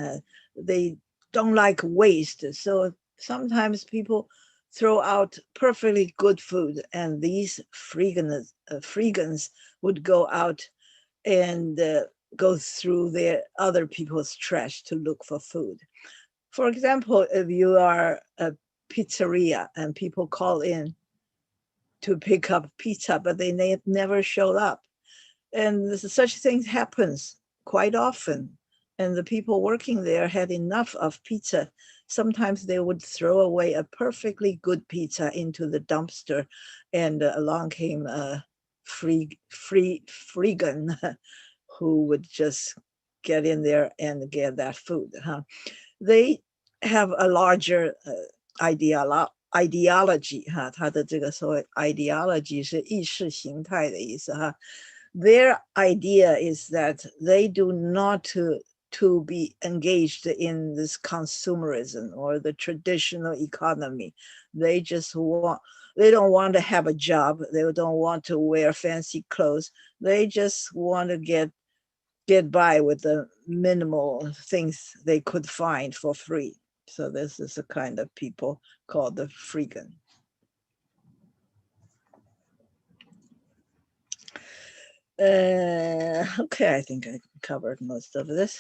They don't like waste. So sometimes people throw out perfectly good food, and these freegans would go out and go through their other people's trash to look for food. For example, if you are a pizzeria and people call in to pick up pizza, but they never showed up, and such things happens quite often. And the people working there had enough of pizza. Sometimes they would throw away a perfectly good pizza into the dumpster, and along came a freegan who would just get in there and get that food. They have a larger ideology 它的这个所谓 ideology 是意识形态的意思 Their idea is that they do not to be engaged in this consumerism or the traditional economy. They don't want to have a job. They don't want to wear fancy clothes. They just want to get by with the minimal things they could find for free. So this is a kind of people called the freegan. Okay, I think I covered most of this.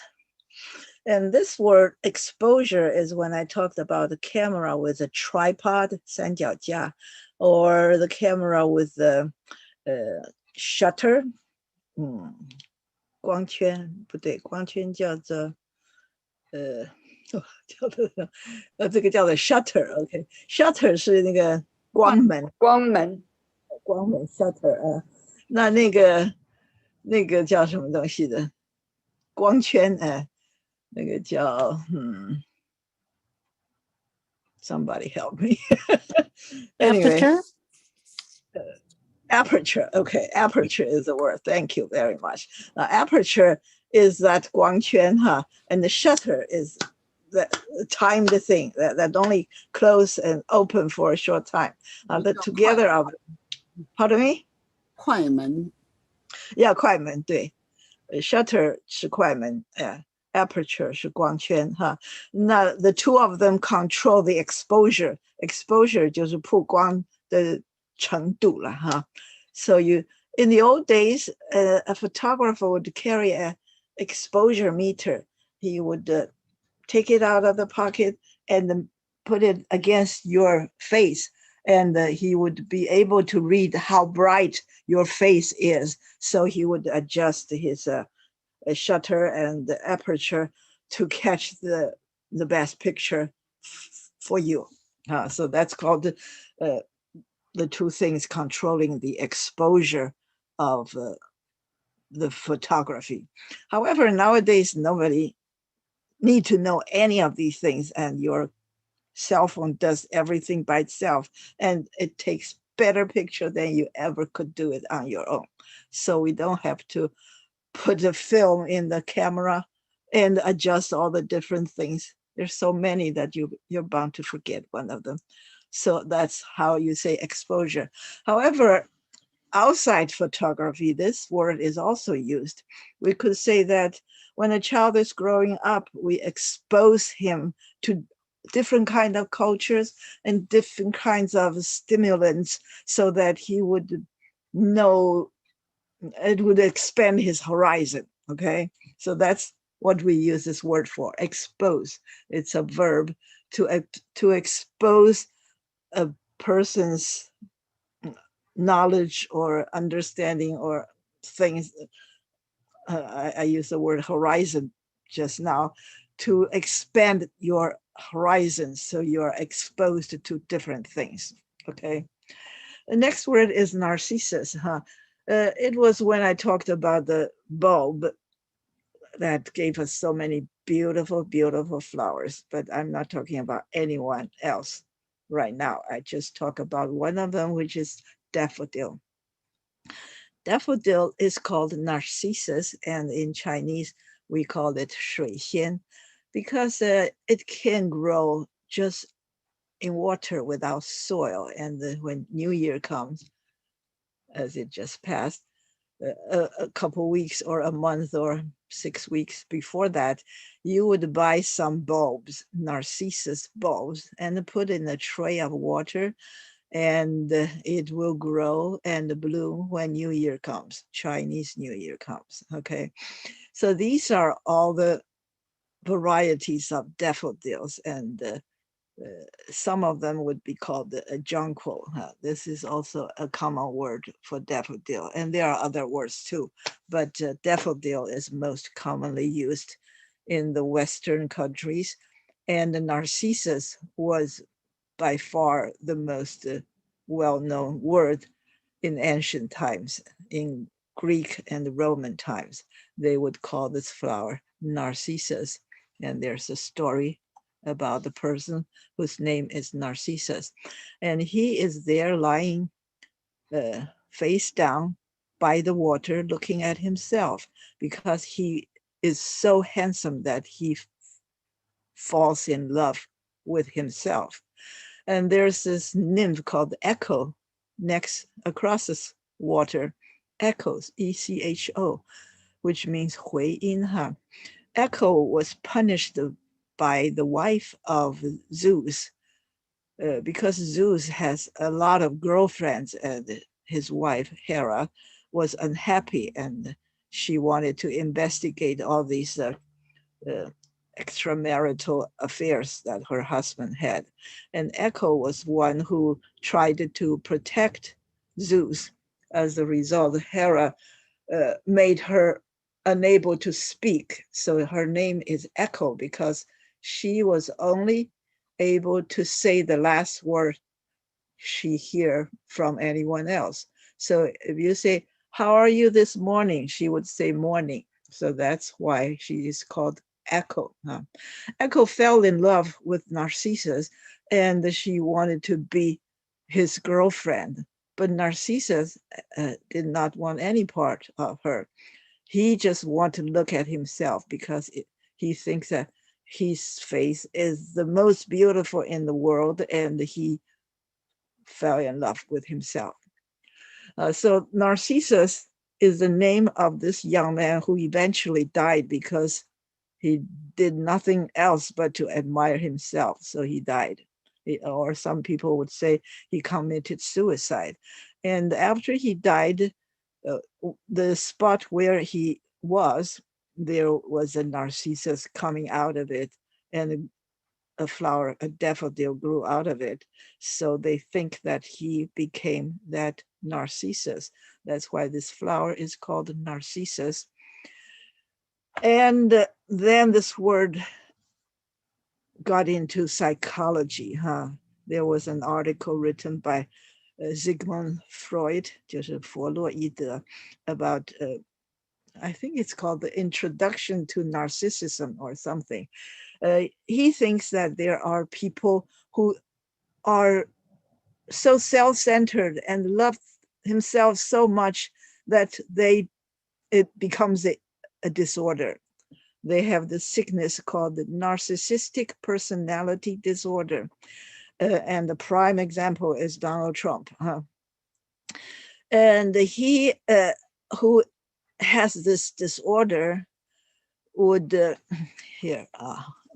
And this word exposure is when I talked about the camera with a tripod, 三脚架, or the camera with the shutter. 光圈不对，光圈叫做这个叫做 shutter，OK，shutter 是那个光门shutter 那个叫什么东西的光圈那个叫somebody help me anyway aperture okay aperture is the word thank you very much aperture is that 光圈 and the shutter is the timed thing that only close and open for a short time the together of pardon me 快门 yeah 快门对 shutter 是快门 aperture 是光圈那 the two of them control the exposure 就是曝光的程度了so you in the old days a photographer would carry a exposure meter he would take it out of the pocket and put it against your face and he would be able to read how bright your face is so he would adjust his shutter and the aperture to catch the best picture for you. So that's called the two things controlling the exposure of the photography. However, nowadays, nobody need to know any of these things and your cell phone does everything by itself and it takes better picture than you ever could do it on your own. So we don't have to put the film in the camera and adjust all the different things. There's so many that you're bound to forget one of them. So that's how you say exposure. However, outside photography, this word is also used. We could say that when a child is growing up, we expose him to different kind of cultures and different kinds of stimulants so that he would know, it would expand his horizon. Okay, so that's what we use this word for, expose. It's a verb to expose a person's knowledge or understanding or things. I use the word horizon just now, to expand your horizons so you're exposed to different things. Okay. The next word is narcissus. It was when I talked about the bulb that gave us so many beautiful, beautiful flowers, but I'm not talking about anyone else right now. I just talk about one of them, which is daffodil. Daffodil is called narcissus, and in Chinese, we call it 水仙, because it can grow just in water without soil. And when New Year comes, as it just passed, a couple weeks or a month or 6 weeks before that, you would buy some bulbs, narcissus bulbs, and put in a tray of water, and it will grow and bloom when New Year comes, Chinese New Year comes. Okay, so these are all the varieties of daffodils, and some of them would be called a jonquil. This is also a common word for daffodil, and there are other words too, but daffodil is most commonly used in the Western countries, and the narcissus was by far the most well-known word in ancient times. In Greek and Roman times, they would call this flower narcissus, and there's a story about the person whose name is Narcissus, and he is there lying face down by the water looking at himself, because he is so handsome that he falls in love with himself. And there's this nymph called Echo next across this water, echoes, E-C-H-O, which means 回音哈. Echo was punished by the wife of Zeus, because Zeus has a lot of girlfriends, and his wife Hera was unhappy, and she wanted to investigate all these extramarital affairs that her husband had. And Echo was one who tried to protect Zeus. As a result, Hera made her unable to speak. So her name is Echo, because she was only able to say the last word she hear from anyone else. So if you say, "How are you this morning?" she would say morning. So that's why she is called Echo. Echo fell in love with Narcissus, and she wanted to be his girlfriend. But Narcissus did not want any part of her. He just wanted to look at himself, because he thinks that his face is the most beautiful in the world, and he fell in love with himself. So Narcissus is the name of this young man who eventually died because he did nothing else but to admire himself. So he died. Or some people would say he committed suicide. And after he died, the spot where he was, there was a narcissus coming out of it, and a flower, a daffodil, grew out of it. So they think that he became that narcissus. That's why this flower is called narcissus. And then this word got into psychology. There was an article written by Sigmund Freud, 就是弗洛伊德, about I think it's called The Introduction to Narcissism or something. He thinks that there are people who are so self-centered and love himself so much that it becomes a disorder. They have the sickness called the narcissistic personality disorder. And the prime example is Donald Trump. And he, who has this disorder, would, here,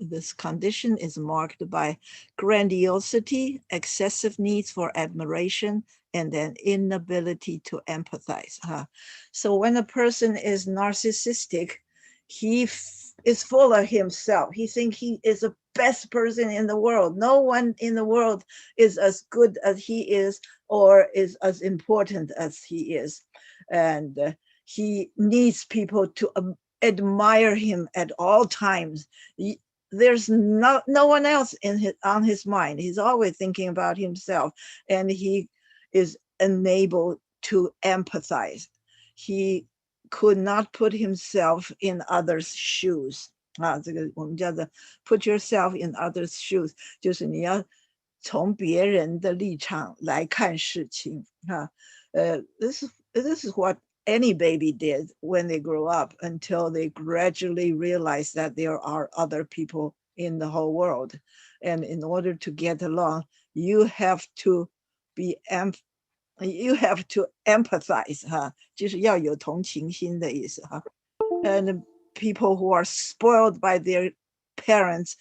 this condition is marked by grandiosity, excessive needs for admiration, and an inability to empathize. So when a person is narcissistic, he is full of himself. He thinks he is the best person in the world. No one in the world is as good as he is or is as important as he is. And he needs people to admire him at all times. There's no one else on his mind. He's always thinking about himself, and he is unable to empathize. He could not put himself in others' shoes. 这个我们叫做 put yourself in others' shoes， 就是你要从别人的立场来看事情。This is what any baby did when they grow up, until they gradually realize that there are other people in the whole world. And in order to get along, you have to empathize, 就是要有同情心的意思。And people who are spoiled by their parents,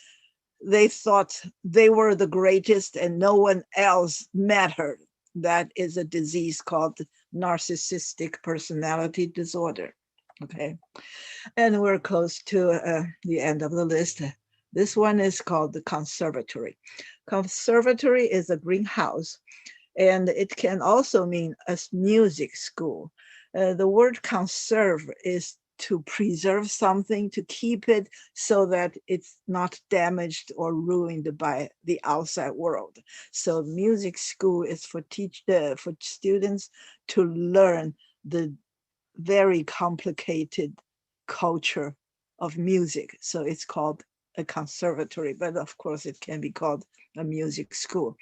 they thought they were the greatest and no one else mattered. That is a disease called narcissistic personality disorder. Okay, and we're close to the end of the list. This one is called the conservatory. Conservatory is a greenhouse, and it can also mean a music school. The word conserve is to preserve something, to keep it so that it's not damaged or ruined by the outside world. So music school is for students to learn the very complicated culture of music. So it's called a conservatory, but of course it can be called a music school.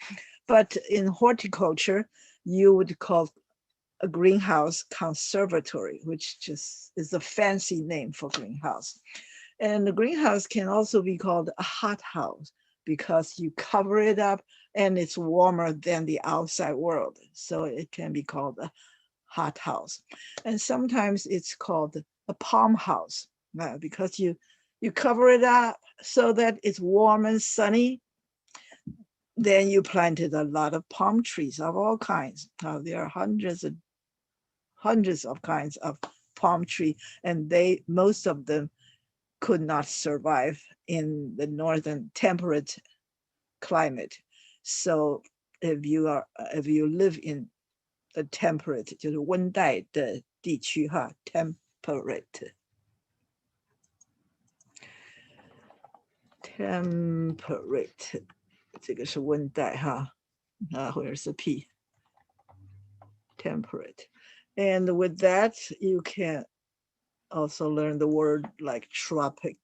But in horticulture, you would call a greenhouse conservatory, which just is a fancy name for greenhouse. And the greenhouse can also be called a hothouse because you cover it up and it's warmer than the outside world. So it can be called a hothouse. And sometimes it's called a palm house because you cover it up so that it's warm and sunny. Then you planted a lot of palm trees of all kinds. There are hundreds of kinds of palm tree, and most of them could not survive in the northern temperate climate. So if you live in a temperate, 就是温带的地区temperate 这个是温带或者是 P temperate. And with that, you can also learn the word like tropical,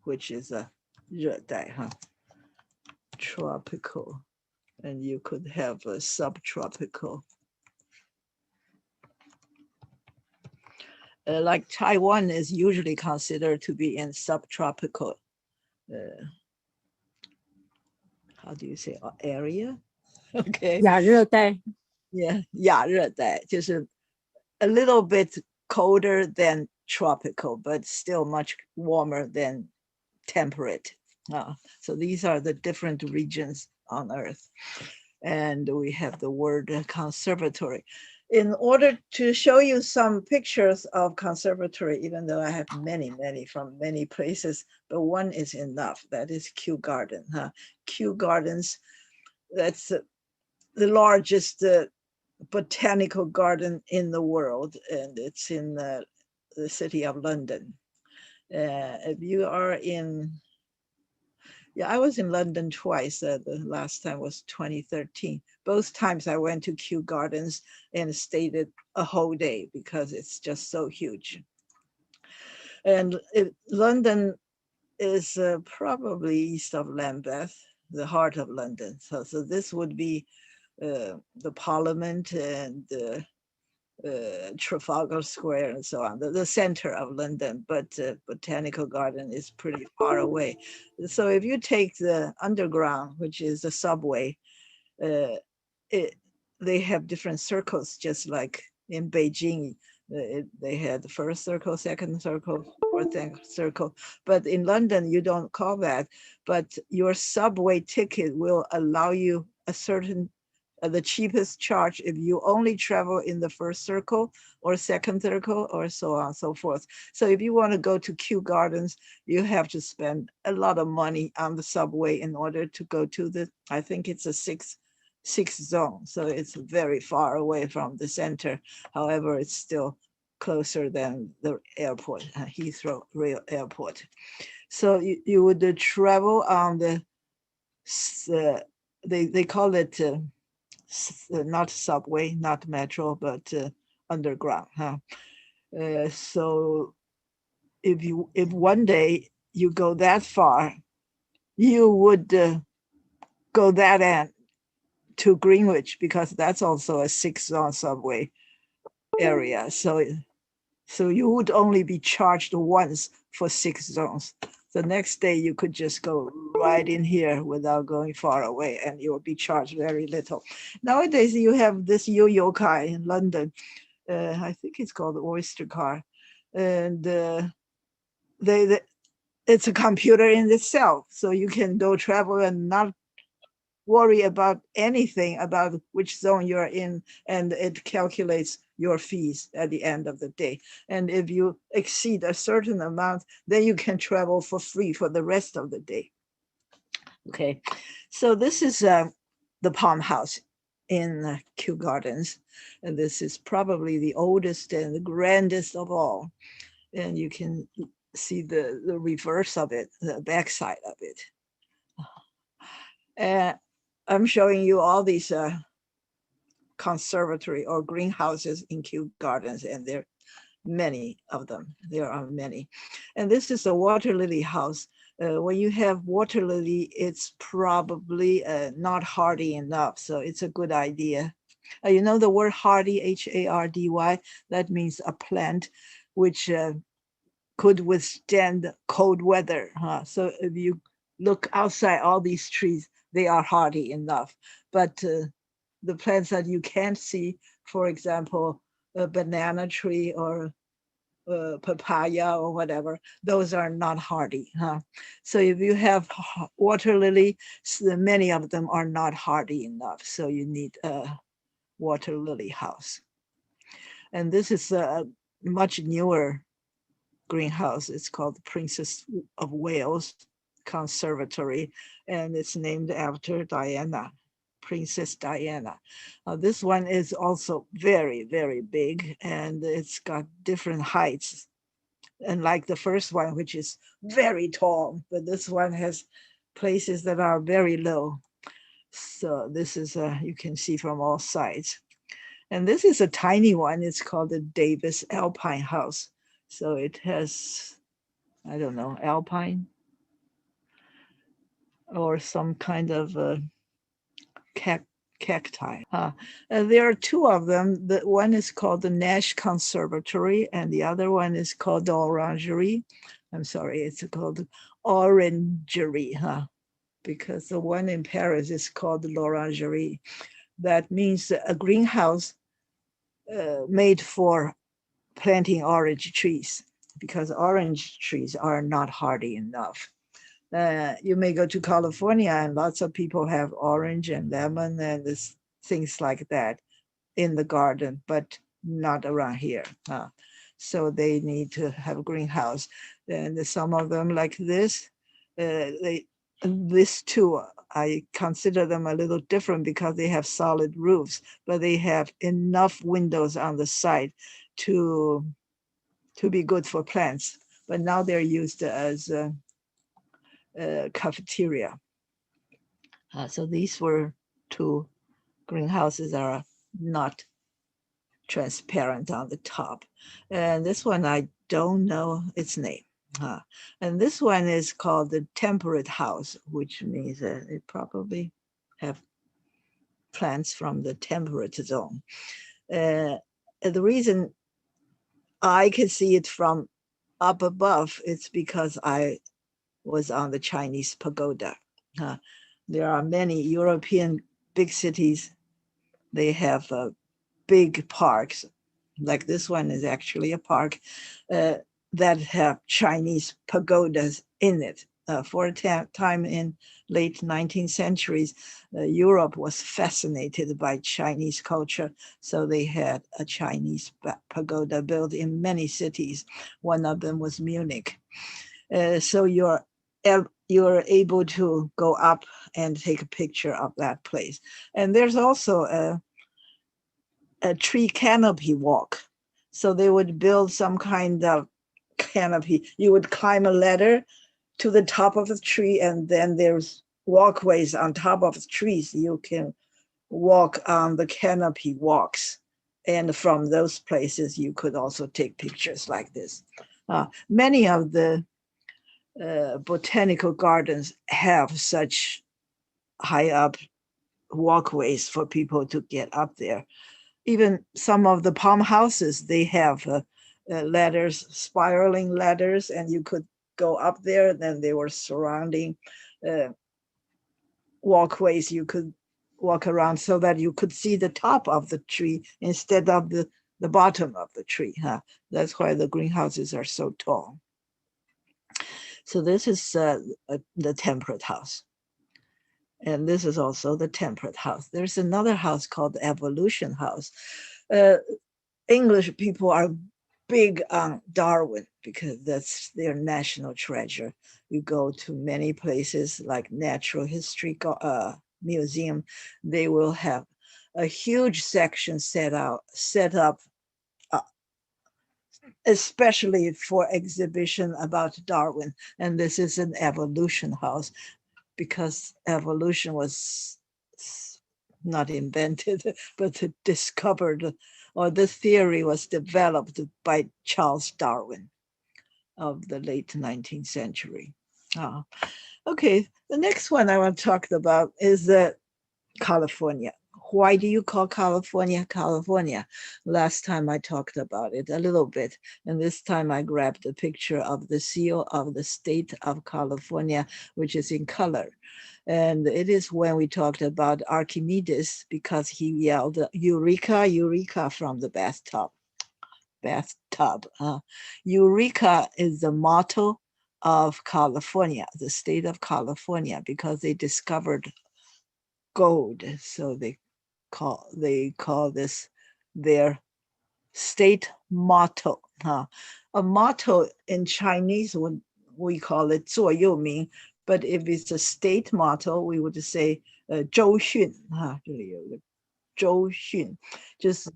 which is a 热带tropical, and you could have a subtropical. Like Taiwan is usually considered to be in subtropical, how do you say, area? Okay. 亚热带 Yeah, 亚热带 就是 a little bit colder than tropical, but still much warmer than temperate. So these are the different regions on Earth. And we have the word conservatory. In order to show you some pictures of conservatory, even though I have many from many places, but one is enough. That is Kew Garden. Kew Gardens, that's the largest botanical garden in the world, and it's in the city of London. If you are in, I was in London twice. The last time was 2013. Both times I went to Kew Gardens and stayed a whole day because it's just so huge. And London is probably east of Lambeth, the heart of London. So this would be the Parliament and Trafalgar Square and so on, the center of London, but Botanical Garden is pretty far away. So if you take the underground, which is the subway, uh, they have different circles, just like in Beijing. They had the first circle, second circle, fourth circle. But in London, you don't call that. But your subway ticket will allow you a certain, the cheapest charge if you only travel in the first circle or second circle or so on and so forth. So if you want to go to Kew Gardens, you have to spend a lot of money on the subway in order to go to the, I think it's a six zone. So it's very far away from the center. However, it's still closer than the airport, Heathrow Rail Airport. So you would travel on the, they call it not subway, not metro, but underground. So if one day you go that far, you would go that end to Greenwich, because that's also a 6-zone subway area. So you would only be charged once for 6 zones. The next day you could just go right in here without going far away, and you will be charged very little. Nowadays you have this yo-yo car in London. I think it's called the Oyster car, and it's a computer in itself, so you can go travel and not worry about anything about which zone you're in, and it calculates your fees at the end of the day. And if you exceed a certain amount, then you can travel for free for the rest of the day. Okay, so this is the Palm House in Kew Gardens, and this is probably the oldest and the grandest of all. And you can see the reverse of it, the backside of it. I'm showing you all these conservatory or greenhouses in Kew Gardens, and there are many of them. There are many. And this is a water lily house. When you have water lily, it's probably not hardy enough, so it's a good idea. You know the word hardy, Hardy, that means a plant which could withstand cold weather. So if you look outside all these trees, they are hardy enough. But the plants that you can't see, for example, a banana tree or papaya or whatever, those are not hardy. So if you have water lily, many of them are not hardy enough. So you need a water lily house. And this is a much newer greenhouse. It's called the Princess of Wales Conservatory, and it's named after Diana, Princess Diana. This one is also very, very big, and it's got different heights. And like the first one, which is very tall, but this one has places that are very low. So this is, you can see from all sides. And this is a tiny one. It's called the Davis Alpine House. So it has, I don't know, alpine or some kind of cacti. There are 2 of them. The one is called the Nash Conservatory, and the other one is called the Orangery. I'm sorry, it's called Orangery, because the one in Paris is called the L'Orangerie. That means a greenhouse made for planting orange trees, because orange trees are not hardy enough. You may go to California and lots of people have orange and lemon and things like that in the garden, but not around here. So they need to have a greenhouse. And some of them like this, this too, I consider them a little different because they have solid roofs, but they have enough windows on the side to be good for plants. But now they're used as a cafeteria. So these were 2 greenhouses that are not transparent on the top. And this one, I don't know its name. And this one is called the temperate house, which means it probably have plants from the temperate zone. the reason I can see it from up above, it's because I was on the Chinese pagoda. There are many European big cities. They have big parks, like this one is actually a park, that have Chinese pagodas in it. For a time in late 19th centuries, Europe was fascinated by Chinese culture, so they had a Chinese pagoda built in many cities. One of them was Munich. So you're able to go up and take a picture of that place. And there's also a tree canopy walk. So they would build some kind of canopy. You would climb a ladder to the top of the tree, and then there's walkways on top of the trees. You can walk on the canopy walks. And from those places, you could also take pictures like this. Many of the botanical gardens have such high up walkways for people to get up there. Even some of the palm houses, they have ladders, spiraling ladders, and you could go up there. Then they were surrounding walkways. You could walk around so that you could see the top of the tree instead of the bottom of the tree. That's why the greenhouses are so tall. So this is the temperate house. And this is also the temperate house. There's another house called the evolution house. English people are big on Darwin because that's their national treasure. You go to many places like Natural History Museum, they will have a huge section set up especially for exhibition about Darwin. And this is an evolution house because evolution was not invented, but discovered, or the theory was developed by Charles Darwin of the late 19th century. Okay, the next one I want to talk about is California. Why do you call California California? Last time I talked about it a little bit, and this time I grabbed a picture of the seal of the state of California, which is in color. And it is when we talked about Archimedes, because he yelled, "Eureka, Eureka," from the bathtub. Eureka is the motto of California, the state of California, because they discovered gold. So they call this their state motto. A motto in Chinese, we call it 座右铭, but if it's a state motto, we would say 州训. 这里有个州训, just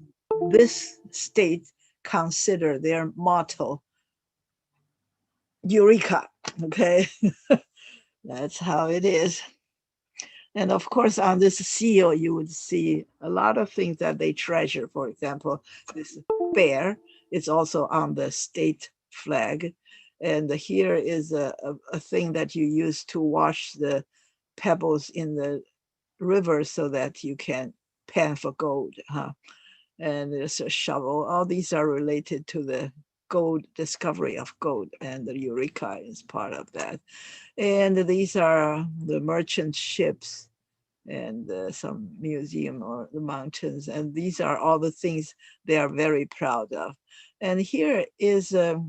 this state consider their motto Eureka. Okay, that's how it is. And of course, on this seal, you would see a lot of things that they treasure. For example, this bear is also on the state flag. And here is a thing that you use to wash the pebbles in the river so that you can pan for gold. And there's a shovel. All these are related to the gold discovery of gold, and the Eureka is part of that. And these are the merchant ships and some museum or the mountains. And these are all the things they are very proud of. And here is a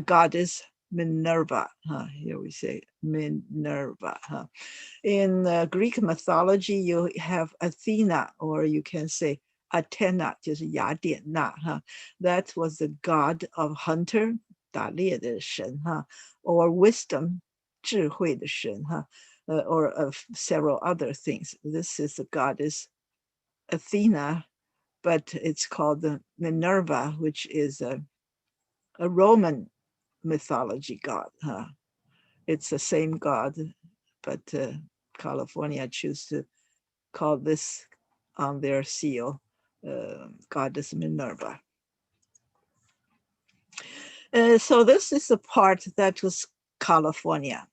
goddess Minerva. Here we say Minerva. In Greek mythology, you have Athena, or you can say Athena, 就是雅典娜. That was the god of hunter, 打猎的神, or wisdom, 智慧的神, or of several other things. This is the goddess Athena, but it's called the Minerva, which is a Roman mythology god. It's the same god, but California choose to call this on their seal goddess Minerva. So this is the part that was California.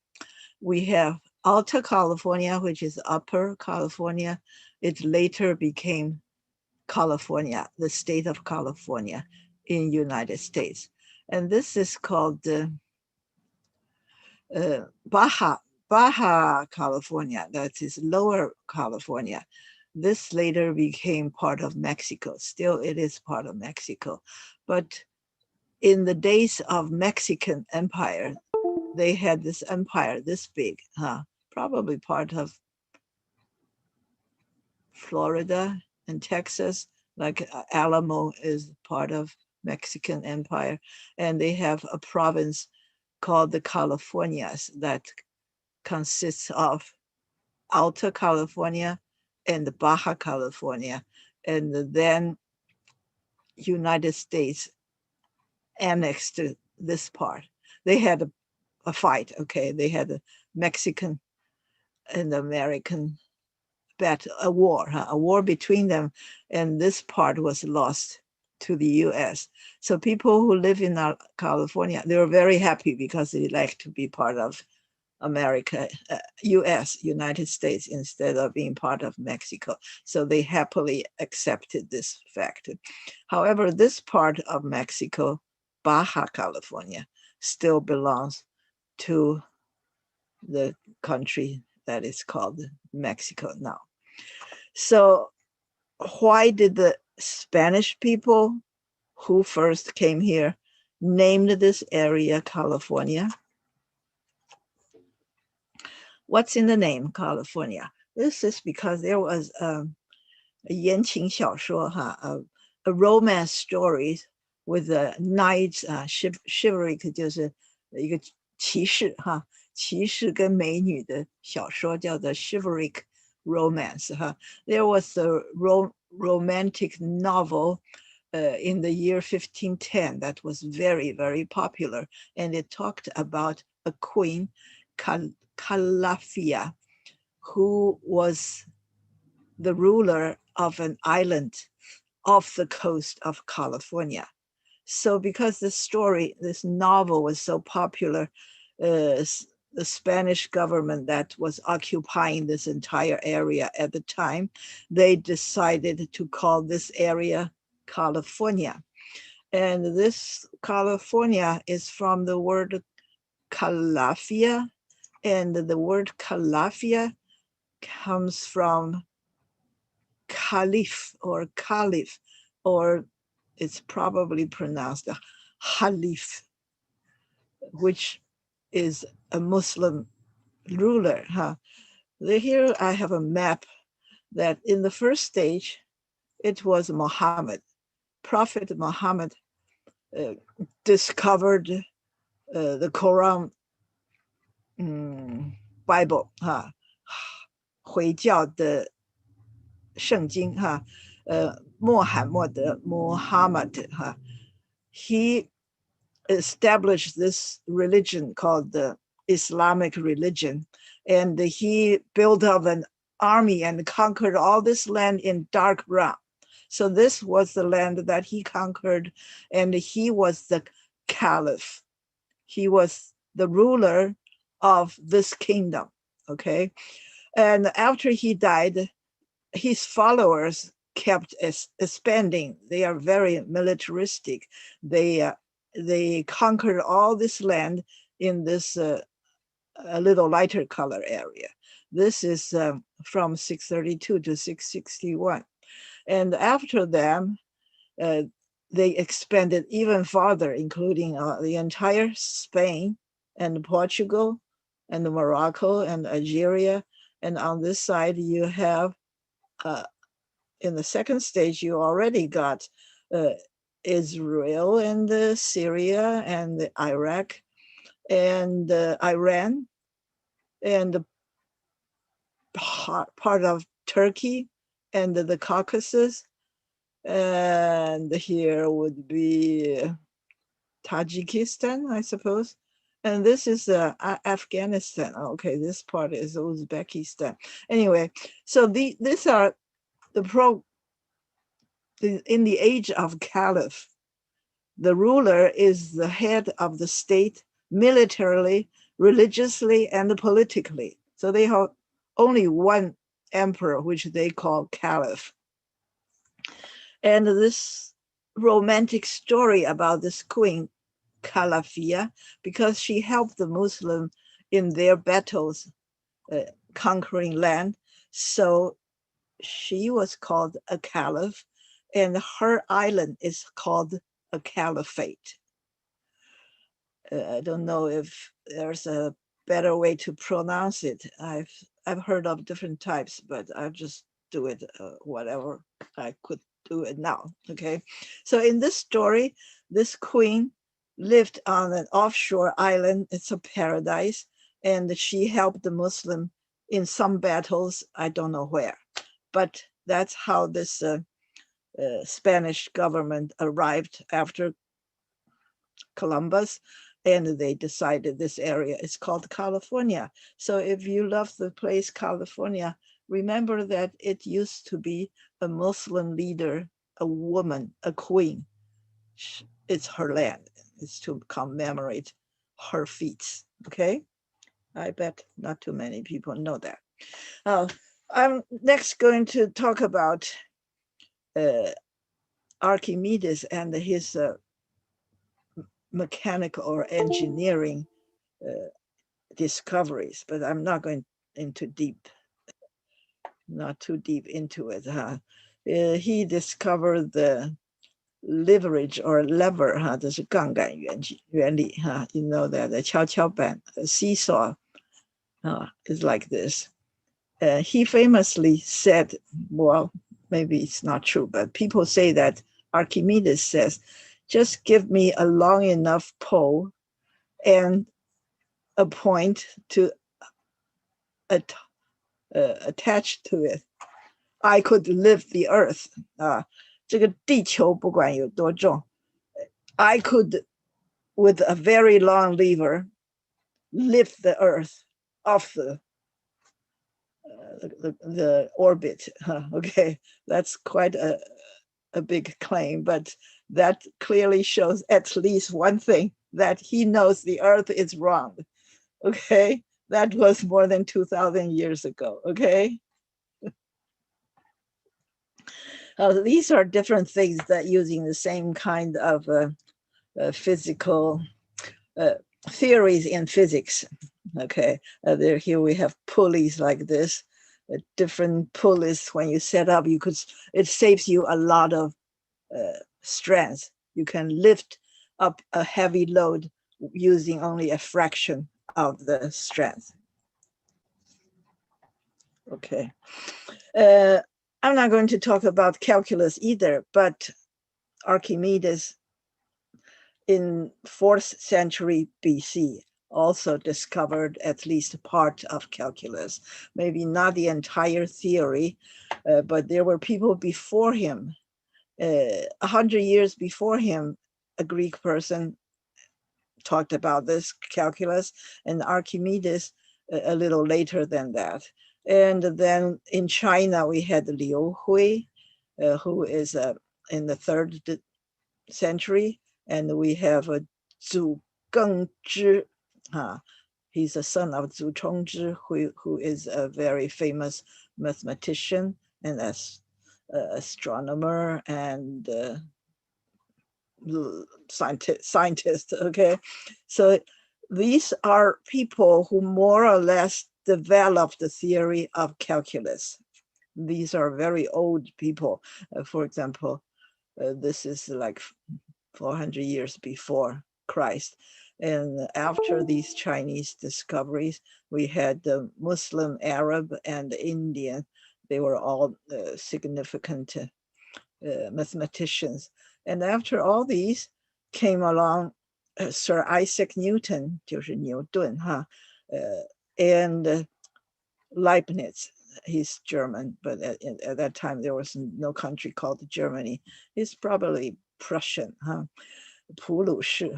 We have Alta California, which is Upper California. It later became California, the state of California in United States. And this is called Baja California, that is Lower California. This later became part of Mexico. Still, it is part of Mexico. But in the days of Mexican Empire, they had this empire this big, probably part of Florida and Texas, like Alamo is part of Mexican Empire. And they have a province called the Californias that consists of Alta California and Baja California. And then United States annexed this part. They had a fight, okay? They had a Mexican and American battle, a war between them, and this part was lost to the US. So people who live in California, they were very happy because they like to be part of America, US, United States, instead of being part of Mexico. So they happily accepted this fact. However, this part of Mexico, Baja California, still belongs to the country that is called Mexico now. So why did the Spanish people who first came here named this area California? What's in the name California? This is because there was a 言情小说, a romance story with the knights, chivalric 就是一个骑士, 骑士跟美女的小说叫做 chivalric romance. There was a romantic novel in the year 1510 that was very, very popular, and it talked about a queen, Calafia, who was the ruler of an island off the coast of California. So because this novel was so popular, the Spanish government that was occupying this entire area at the time, they decided to call this area California. And this California is from the word Calafia, and the word Calafia comes from Caliph, or it's probably pronounced Halif, which is a Muslim ruler. Here I have a map that in the first stage, it was Muhammad. Prophet Muhammad discovered the Quran, Bible, 回教的圣经, Muhammad, he established this religion called the Islamic religion, and he built up an army and conquered all this land in dark brown. So this was the land that he conquered, and he was the caliph. He was the ruler of this kingdom, okay? And after he died, his followers kept expanding. They are very militaristic. They conquered all this land in this a little lighter color area. This is from 632 to 661. And after them, they expanded even farther, including the entire Spain and Portugal and Morocco and Algeria. And on this side, you have, in the second stage, you already got Israel and Syria and Iraq and Iran and part of Turkey and the Caucasus. And here would be Tajikistan, I suppose. And this is Afghanistan. Okay, this part is Uzbekistan. Anyway, so these are in the age of caliph, the ruler is the head of the state militarily, religiously, and politically. So they have only one emperor, which they call caliph. And this romantic story about this queen, Calafia, because she helped the Muslim in their battles, conquering land. So she was called a caliph, and her island is called a caliphate. I don't know if there's a better way to pronounce it. I've heard of different types, but I just do it whatever I could do it now. Okay, so in this story, this queen lived on an offshore island. It's a paradise, and she helped the Muslim in some battles. I don't know where, but that's how this Spanish government arrived after Columbus, and they decided this area is called California. So if you love the place California, remember that it used to be a Muslim leader, a woman, a queen. It's her land. It's to commemorate her feats. Okay, I bet not too many people know that. I'm next going to talk about Archimedes and his mechanical or engineering discoveries, but I'm not going into not too deep into it. He discovered the leverage or lever, 这是杠杆原理, you know that the 跷跷板, seesaw, is like this. He famously said, well, maybe it's not true, but people say that Archimedes says, just give me a long enough pole and a point to attach to it, I could lift the earth. 这个地球不管有多重, I could, with a very long lever, lift the earth off the orbit. Okay, that's quite a big claim, but that clearly shows at least one thing, that he knows the earth is round. Okay, that was more than 2,000 years ago. Okay. These are different things that using the same kind of physical theories in physics. Okay, here we have pulleys like this, different pulleys. When you set up, it saves you a lot of strength. You can lift up a heavy load using only a fraction of the strength. Okay. I'm not going to talk about calculus either, but Archimedes in 4th century BC also discovered at least part of calculus, maybe not the entire theory, but there were people before him. 100 years before him, a Greek person talked about this calculus, and Archimedes a little later than that. And then in China, we had Liu Hui, who is in the 3rd century, and we have Zhu Gengzhi. He's a son of Zhu Chongzhi, who is a very famous mathematician and astronomer and scientist. Okay, so these are people who more or less developed the theory of calculus. These are very old people. For example, this is like 400 years before Christ. And after these Chinese discoveries, we had the Muslim, Arab, and Indian. They were all significant mathematicians. And after all these came along Sir Isaac Newton, 就是牛顿, and Leibniz. He's German, but at that time there was no country called Germany. He's probably Prussian, 普鲁士,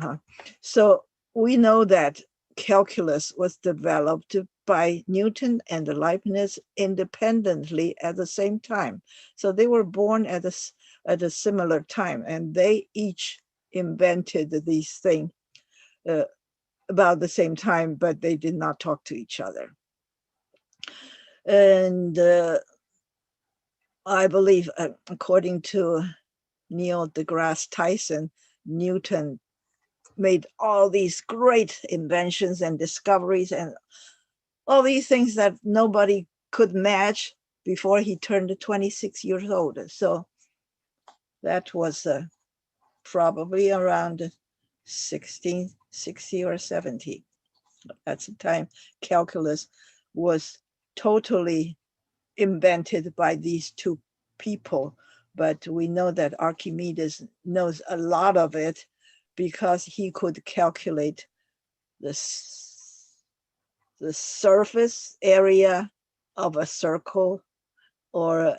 So we know that calculus was developed by Newton and Leibniz independently at the same time. So they were born at a similar time, and they each invented these things about the same time, but they did not talk to each other. And I believe, according to Neil deGrasse Tyson, Newton made all these great inventions and discoveries and all these things that nobody could match before he turned 26 years old. So that was probably around 1660 or 70. That's the time calculus was totally invented by these two people. But we know that Archimedes knows a lot of it because he could calculate the surface area of a circle or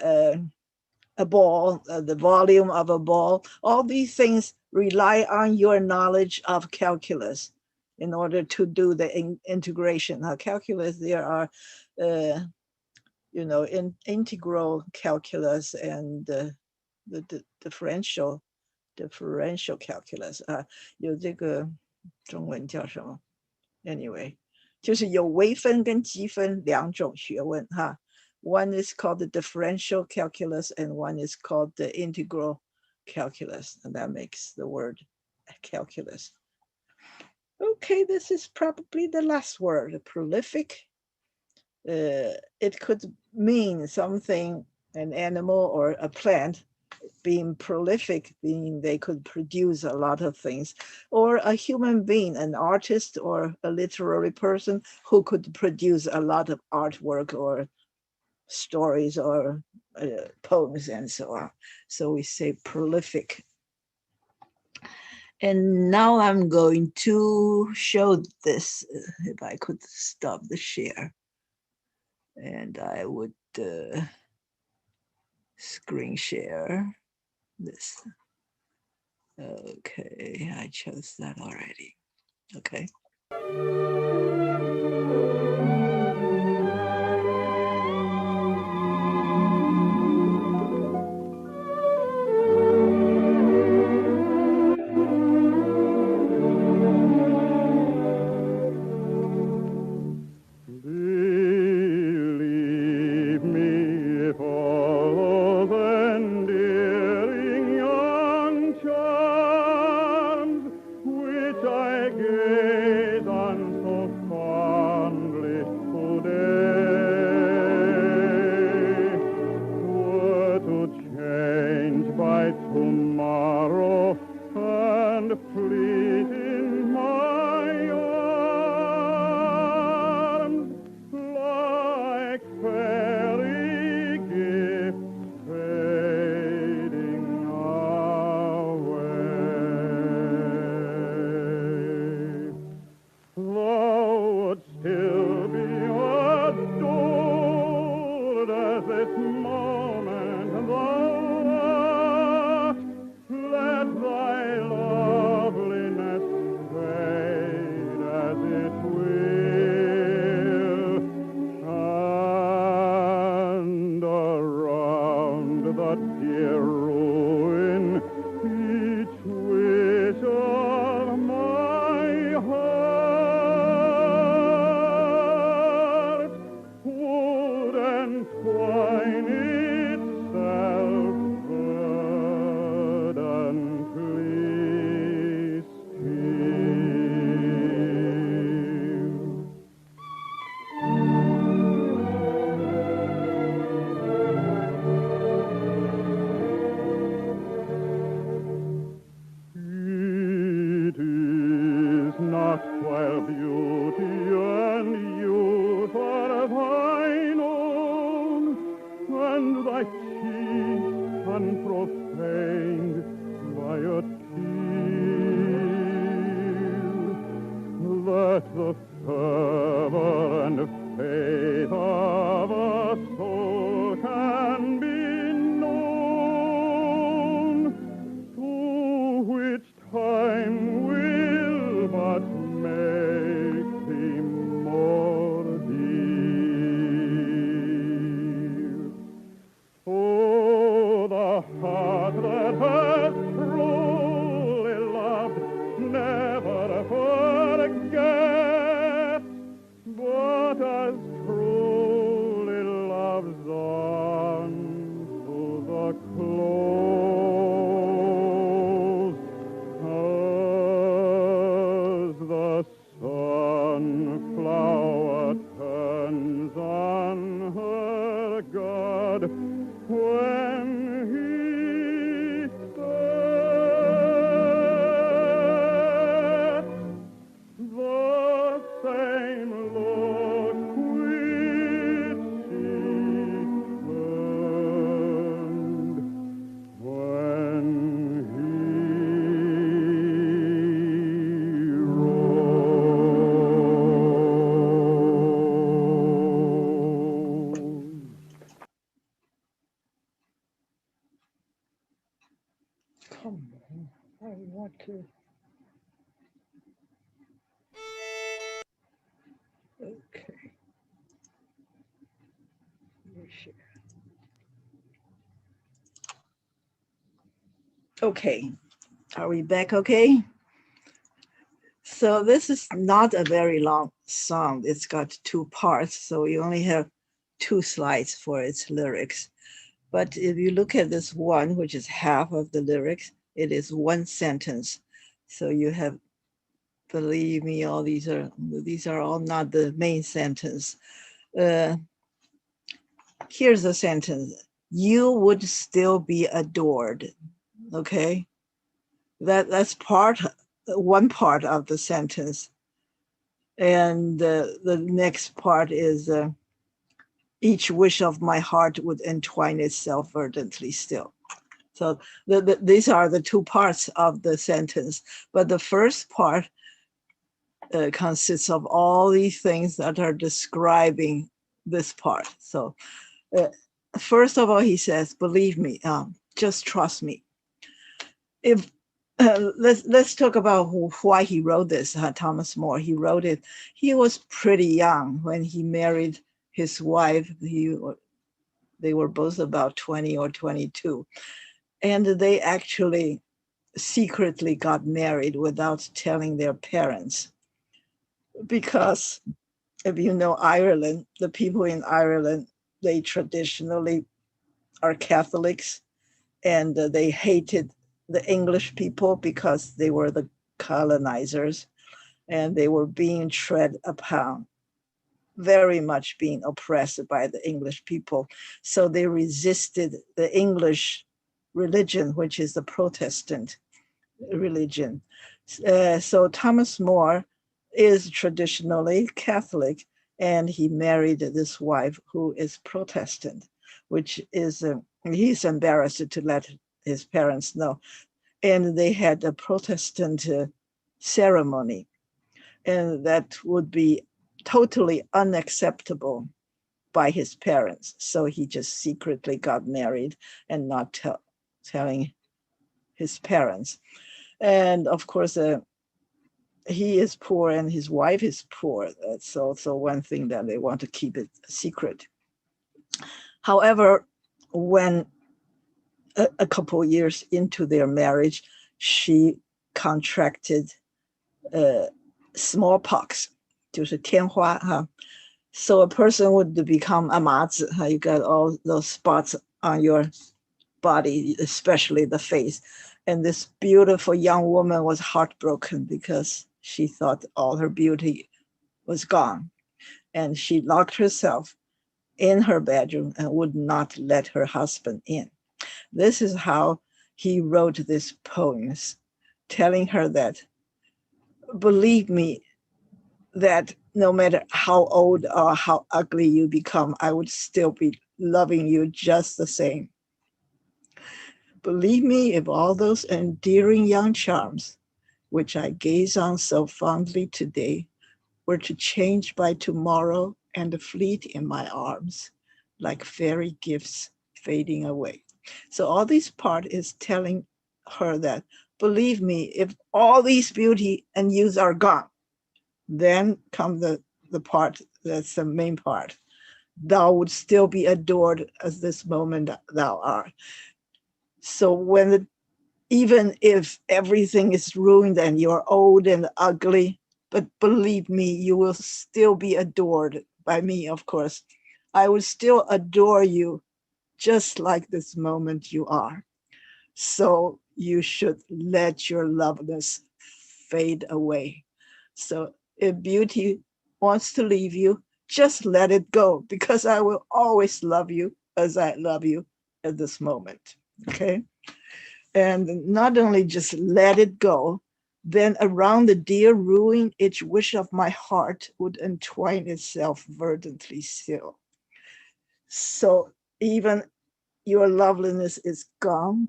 a ball, the volume of a ball. All these things rely on your knowledge of calculus in order to do the integration. Now, calculus, there are, integral calculus and the differential calculus 有这个中文叫什么 ？Anyway， 就是有微分跟积分两种学问哈。One is called the differential calculus and one is called the integral calculus, and that makes the word calculus. Okay, this is probably the last word, prolific. It could mean something, an animal or a plant being prolific, meaning they could produce a lot of things, or a human being, an artist or a literary person who could produce a lot of artwork or stories or poems and so on. So we say prolific. And now I'm going to show this, if I could stop the share. And I would screen share this. Okay, I chose that already. Okay. Never forget, but God when he said, the same look which she learned when he rose. Come on, I want to. Okay. Okay. Are we back okay? So this is not a very long song. It's got two parts, so you only have 2 slides for its lyrics. But if you look at this one, which is half of the lyrics, it is 1 sentence. So you have, believe me, all these are all not the main sentence. Here's a sentence. You would still be adored. Okay, that's one part of the sentence, and the next part is each wish of my heart would entwine itself ardently still. So these are the 2 parts of the sentence, but the first part consists of all these things that are describing this part. So first of all, he says, believe me, just trust me. If let's talk about why he wrote this. Thomas More, he wrote it. He was pretty young when he married his wife. They were both about 20 or 22, and they actually secretly got married without telling their parents, because if you know Ireland, the people in Ireland, they traditionally are Catholics, and they hated the English people because they were the colonizers, and they were being tread upon, very much being oppressed by the English people. So they resisted the English religion, which is the Protestant religion. So Thomas More is traditionally Catholic, and he married this wife who is Protestant, which is, he's embarrassed to let his parents know. And they had a Protestant ceremony, and that would be totally unacceptable by his parents. So he just secretly got married and not telling his parents. And of course, he is poor and his wife is poor. That's also one thing that they want to keep it secret. However, when a couple years into their marriage, she contracted smallpox, 就是天花哈. So a person would become 阿麻子, you got all those spots on your body, especially the face. And this beautiful young woman was heartbroken because she thought all her beauty was gone. And she locked herself in her bedroom and would not let her husband in. This is how he wrote these poems, telling her that, believe me, that no matter how old or how ugly you become, I would still be loving you just the same. Believe me, if all those endearing young charms, which I gaze on so fondly today, were to change by tomorrow and fleet in my arms, like fairy gifts fading away. So all this part is telling her that, believe me, if all these beauty and youth are gone, then come the part that's the main part. Thou would still be adored as this moment thou art. So even if everything is ruined and you're old and ugly, but believe me, you will still be adored by me, of course. I will still adore you just like this moment you are. So you should let your loveliness fade away. So if beauty wants to leave you, just let it go, because I will always love you as I love you at this moment. Okay. And not only just let it go, then around the dear ruin, each wish of my heart would entwine itself verdantly still. So even your loveliness is gone,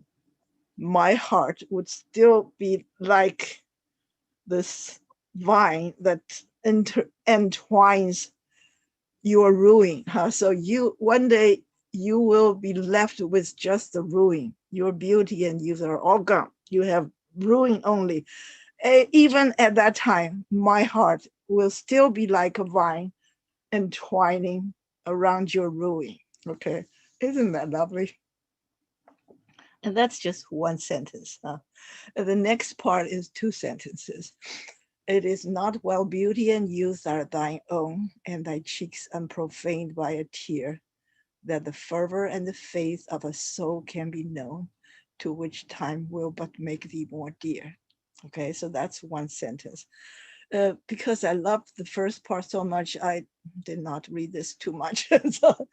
my heart would still be like this vine that entwines your ruin. Huh? So you one day you will be left with just the ruin. Your beauty and youth are all gone. You have ruin only. Even at that time, my heart will still be like a vine entwining around your ruin. Okay, isn't that lovely? And that's just one sentence. Huh? The next part is two sentences. It is not while beauty and youth are thine own, and thy cheeks unprofaned by a tear, that the fervor and the faith of a soul can be known, to which time will but make thee more dear. Okay, so that's one sentence. Because I loved the first part so much, I did not read this too much. So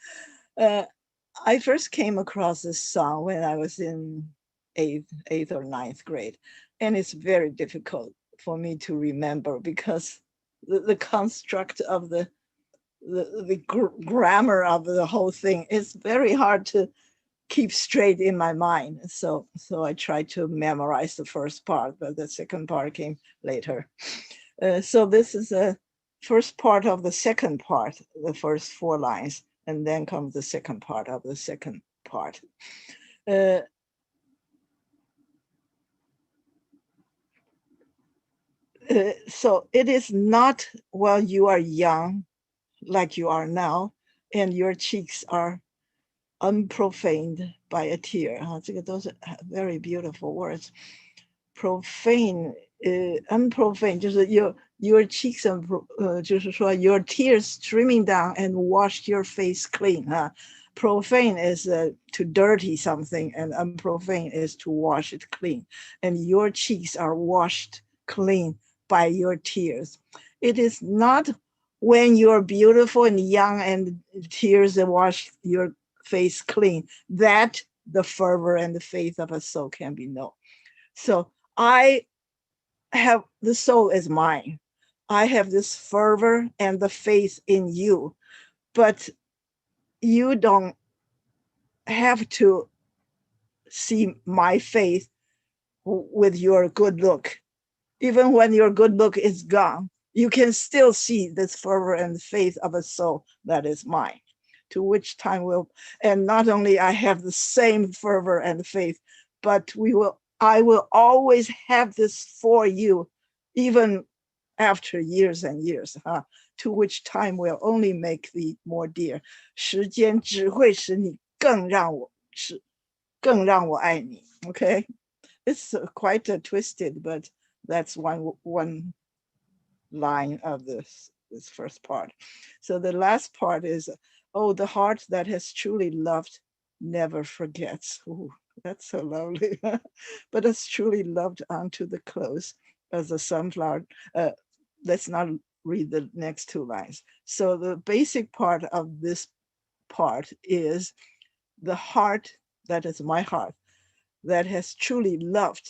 I first came across this song when I was in eighth or ninth grade, and it's very difficult for me to remember because the construct of the grammar of the whole thing is very hard to keep straight in my mind. So I tried to memorize the first part, but the second part came later. So this is the first part of the second part, the first four lines, and then comes the second part of the second part. So it is not while you are young, like you are now, and your cheeks are unprofaned by a tear. 这个都是 very beautiful words. Profane, unprofane, 就是 your cheeks, 就是说 your tears streaming down and washed your face clean. Profane is to dirty something, and unprofane is to wash it clean. And your cheeks are washed clean by your tears. It is not when you're beautiful and young and tears wash your face clean that the fervor and the faith of a soul can be known. So I have, the soul is mine. I have this fervor and the faith in you, but you don't have to see my faith with your good look. Even when your good look is gone, you can still see this fervor and faith of a soul that is mine, to which time will, and not only I have the same fervor and faith, but I will always have this for you, even after years and years, to which time will only make thee more dear. 时间只会使你更让我爱你. Okay, it's quite twisted, but that's one line of this first part. So the last part is, oh, the heart that has truly loved never forgets. Ooh, that's so lovely. But it's truly loved unto the close as a sunflower. Let's not read the next two lines. So the basic part of this part is the heart that is my heart that has truly loved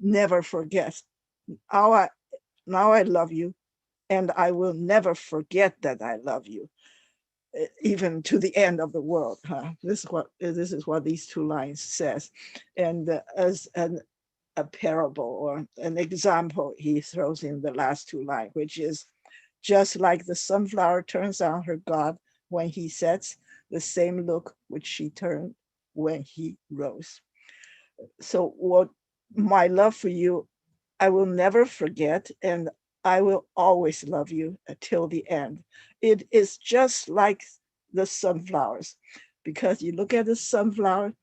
never forgets. Now I love you, and I will never forget that I love you, even to the end of the world. This is what these two lines says. And as a parable or an example, he throws in the last two lines, which is just like the sunflower turns on her god when he sets, the same look which she turned when he rose. So what my love for you, I will never forget, and I will always love you until the end. It is just like the sunflowers, because you look at the sunflower,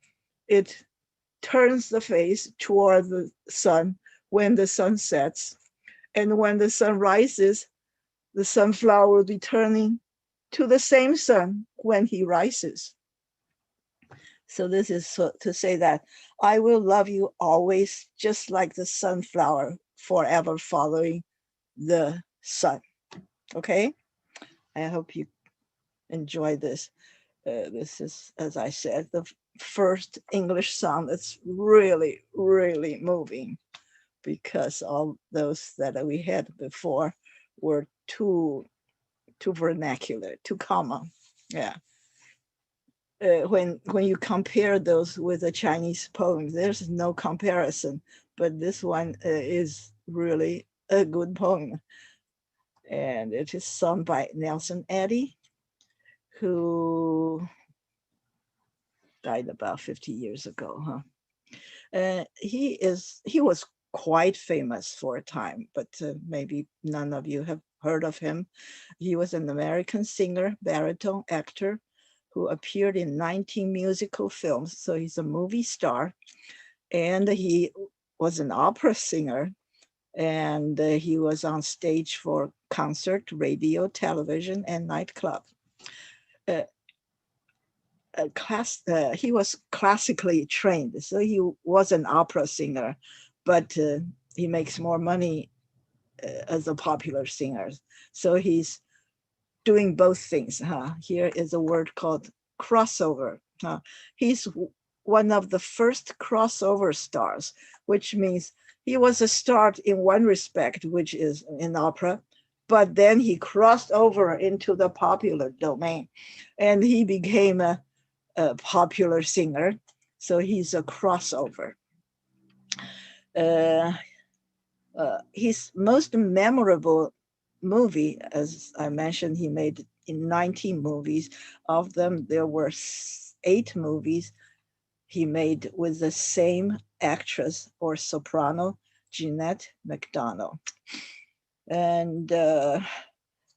it turns the face toward the sun when the sun sets. And when the sun rises, the sunflower will be turning to the same sun when he rises. So this is to say that I will love you always, just like the sunflower, forever following the sun. Okay, I hope you enjoy this. This is, as I said, the first English song that's really, really moving, because all those that we had before were too vernacular, too common. Yeah. When you compare those with the Chinese poems, there's no comparison. But this one is really a good poem, and it is sung by Nelson Eddy, who died about 50 years ago. He was quite famous for a time, but maybe none of you have heard of him. He was an American singer, baritone actor, who appeared in 19 musical films. So he's a movie star, and he was an opera singer, and he was on stage for concert, radio, television, and nightclub. He was classically trained, so he was an opera singer, but he makes more money as a popular singer. So he's doing both things. Here is a word called crossover. He's one of the first crossover stars, which means he was a star in one respect, which is in opera, but then he crossed over into the popular domain, and he became a popular singer. So he's a crossover. His most memorable movie, as I mentioned, he made in 19 movies. Of them, there were 8 movies he made with the same actress or soprano, Jeanette MacDonald. And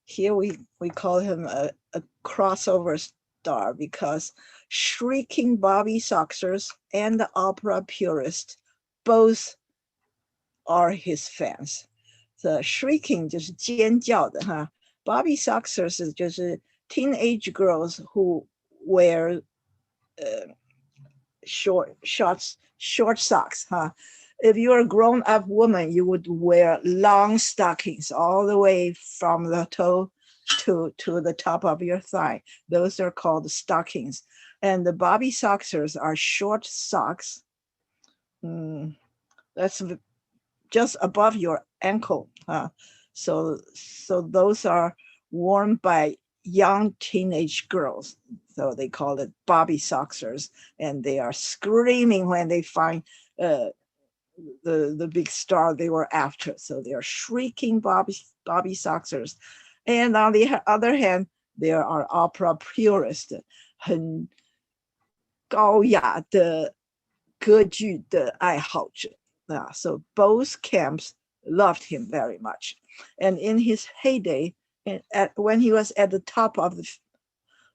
here we call him a crossover star, because shrieking Bobby Soxers and the opera purist both are his fans. The shrieking 就是尖叫的哈 ，Bobby Soxers 就是 teenage girls who wear short socks If you're a grown-up woman, you would wear long stockings all the way from the toe to the top of your thigh. Those are called stockings. And the Bobby Soxers are short socks. That's just above your ankle. So those are worn by young teenage girls. So they call it Bobby Soxers, and they are screaming when they find the big star they were after. So they are shrieking Bobby Soxers. And on the other hand, there are opera purists, 很高雅的歌剧的爱好者. So both camps loved him very much. And in his heyday, when he was at the top of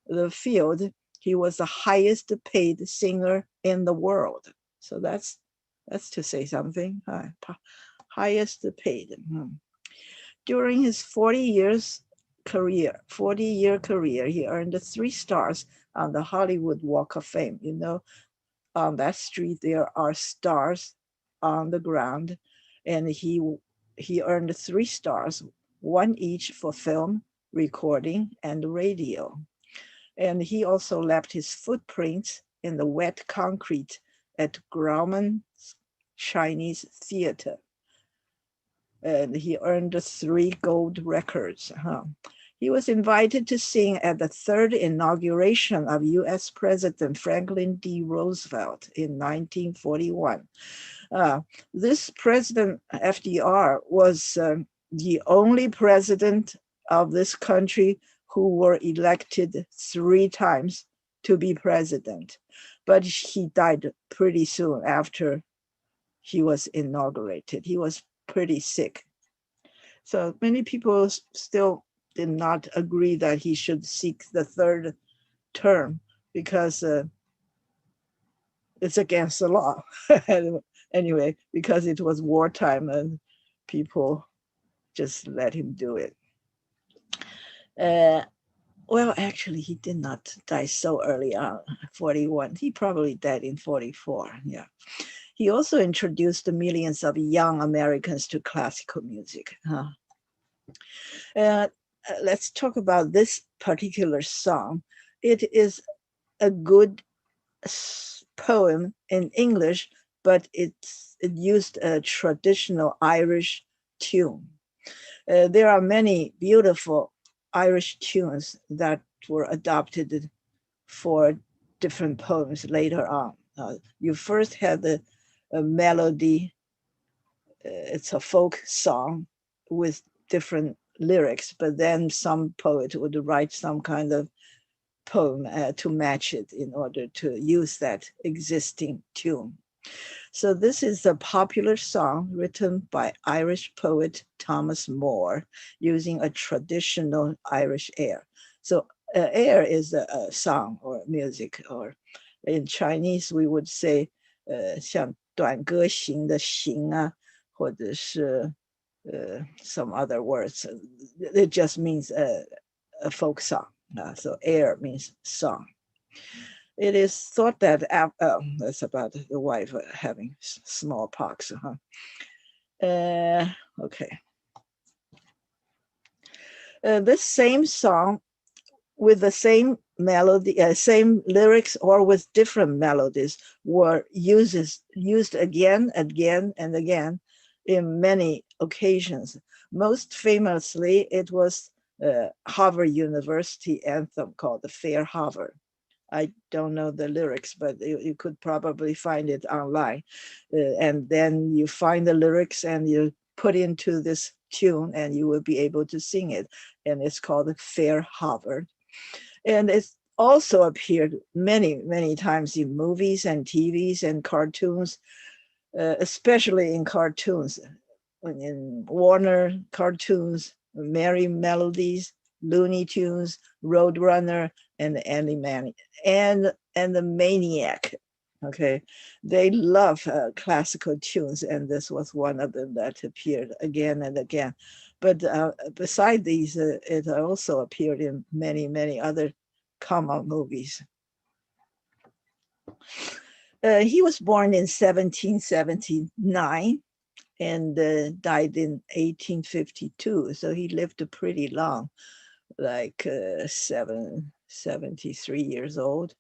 the field, he was the highest paid singer in the world. So that's to say something. Highest paid. During his 40-year career, he earned 3 stars on the Hollywood Walk of Fame. You know, on that street there are stars on the ground, and he earned 3 stars, 1 each for film, recording, and radio. And he also left his footprints in the wet concrete at Grauman's Chinese Theater. And he earned 3 gold records. He was invited to sing at the 3rd inauguration of US President Franklin D. Roosevelt in 1941. This President FDR was the only president of this country who were elected 3 times to be president. But he died pretty soon after he was inaugurated. He was pretty sick. So many people still did not agree that he should seek the 3rd term, because it's against the law. Anyway, because it was wartime and people just let him do it. Well, actually, he did not die so early on, 41. He probably died in 44, yeah. He also introduced millions of young Americans to classical music. Let's talk about this particular song. It is a good poem in English, but it used a traditional Irish tune. There are many beautiful Irish tunes that were adopted for different poems later on. You first had a melody, it's a folk song with different lyrics, but then some poet would write some kind of poem to match it in order to use that existing tune. So this is a popular song written by Irish poet Thomas Moore using a traditional Irish air. So air is a song or music, or in Chinese we would say 像短歌行的行啊，或者是 some other words. It just means a folk song. So air means song. It is thought that that's about the wife having smallpox. Okay. This same song with the same melody, same lyrics, or with different melodies were used again and again in many occasions. Most famously, it was Harvard University anthem called the Fair Harvard. I don't know the lyrics, but you could probably find it online. And then you find the lyrics and you put into this tune and you will be able to sing it. And it's called Fair Harvard. And it's also appeared many, many times in movies and TVs and cartoons, especially in cartoons, in Warner cartoons, Merry Melodies, Looney Tunes, Roadrunner, and Anemia, and the Maniac. Okay, they love classical tunes, and this was one of them that appeared again and again. But beside these, it also appeared in many, many other common movies. He was born in 1779 and died in 1852. So he lived pretty long, like 73 years old.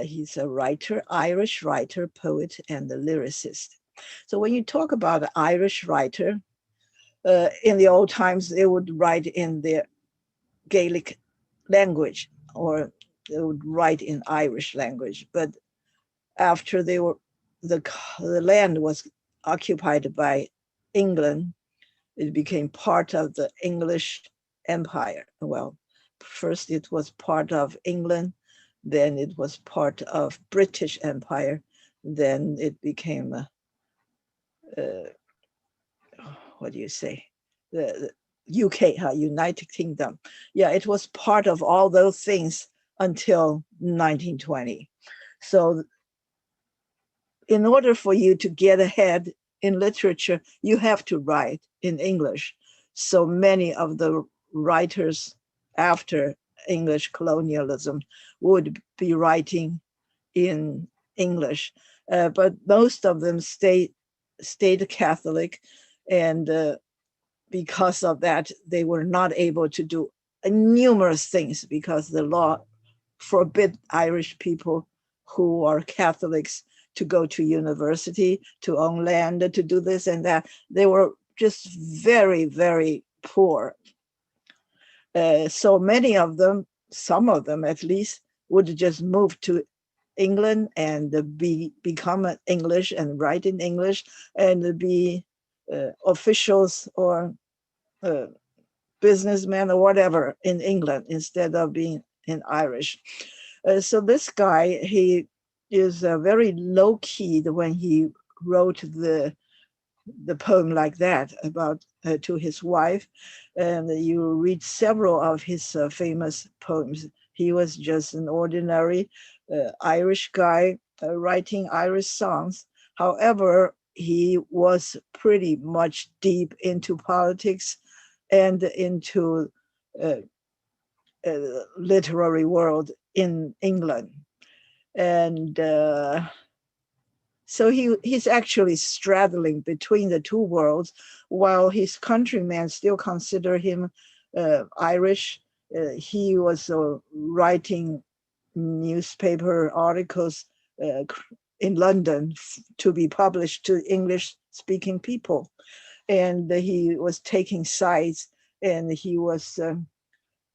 He's a writer, Irish writer, poet, and a lyricist. So when you talk about an Irish writer, in the old times, they would write in their Gaelic language, or they would write in Irish language. But after the land was occupied by England, it became part of the English Empire. Well, first it was part of England, then it was part of British Empire, then it became what do you say? The UK, United Kingdom. Yeah, it was part of all those things until 1920. So in order for you to get ahead in literature, you have to write in English. So many of the writers after English colonialism would be writing in English, but most of them stayed Catholic, and because of that, they were not able to do numerous things because the law forbid Irish people who are Catholics to go to university, to own land, to do this and that. They were just very, very poor. So many of them, some of them at least, would just move to England and become English and write in English and be officials or businessmen or whatever in England instead of being in Irish. So this guy, he is very low key when he wrote the poem like that about to his wife, and you read several of his famous poems. He was just an ordinary Irish guy writing Irish songs. However, he was pretty much deep into politics and into literary world in England. And so he's actually straddling between the two worlds, while his countrymen still consider him Irish. He was writing newspaper articles in London to be published to English-speaking people. And he was taking sides, and he was,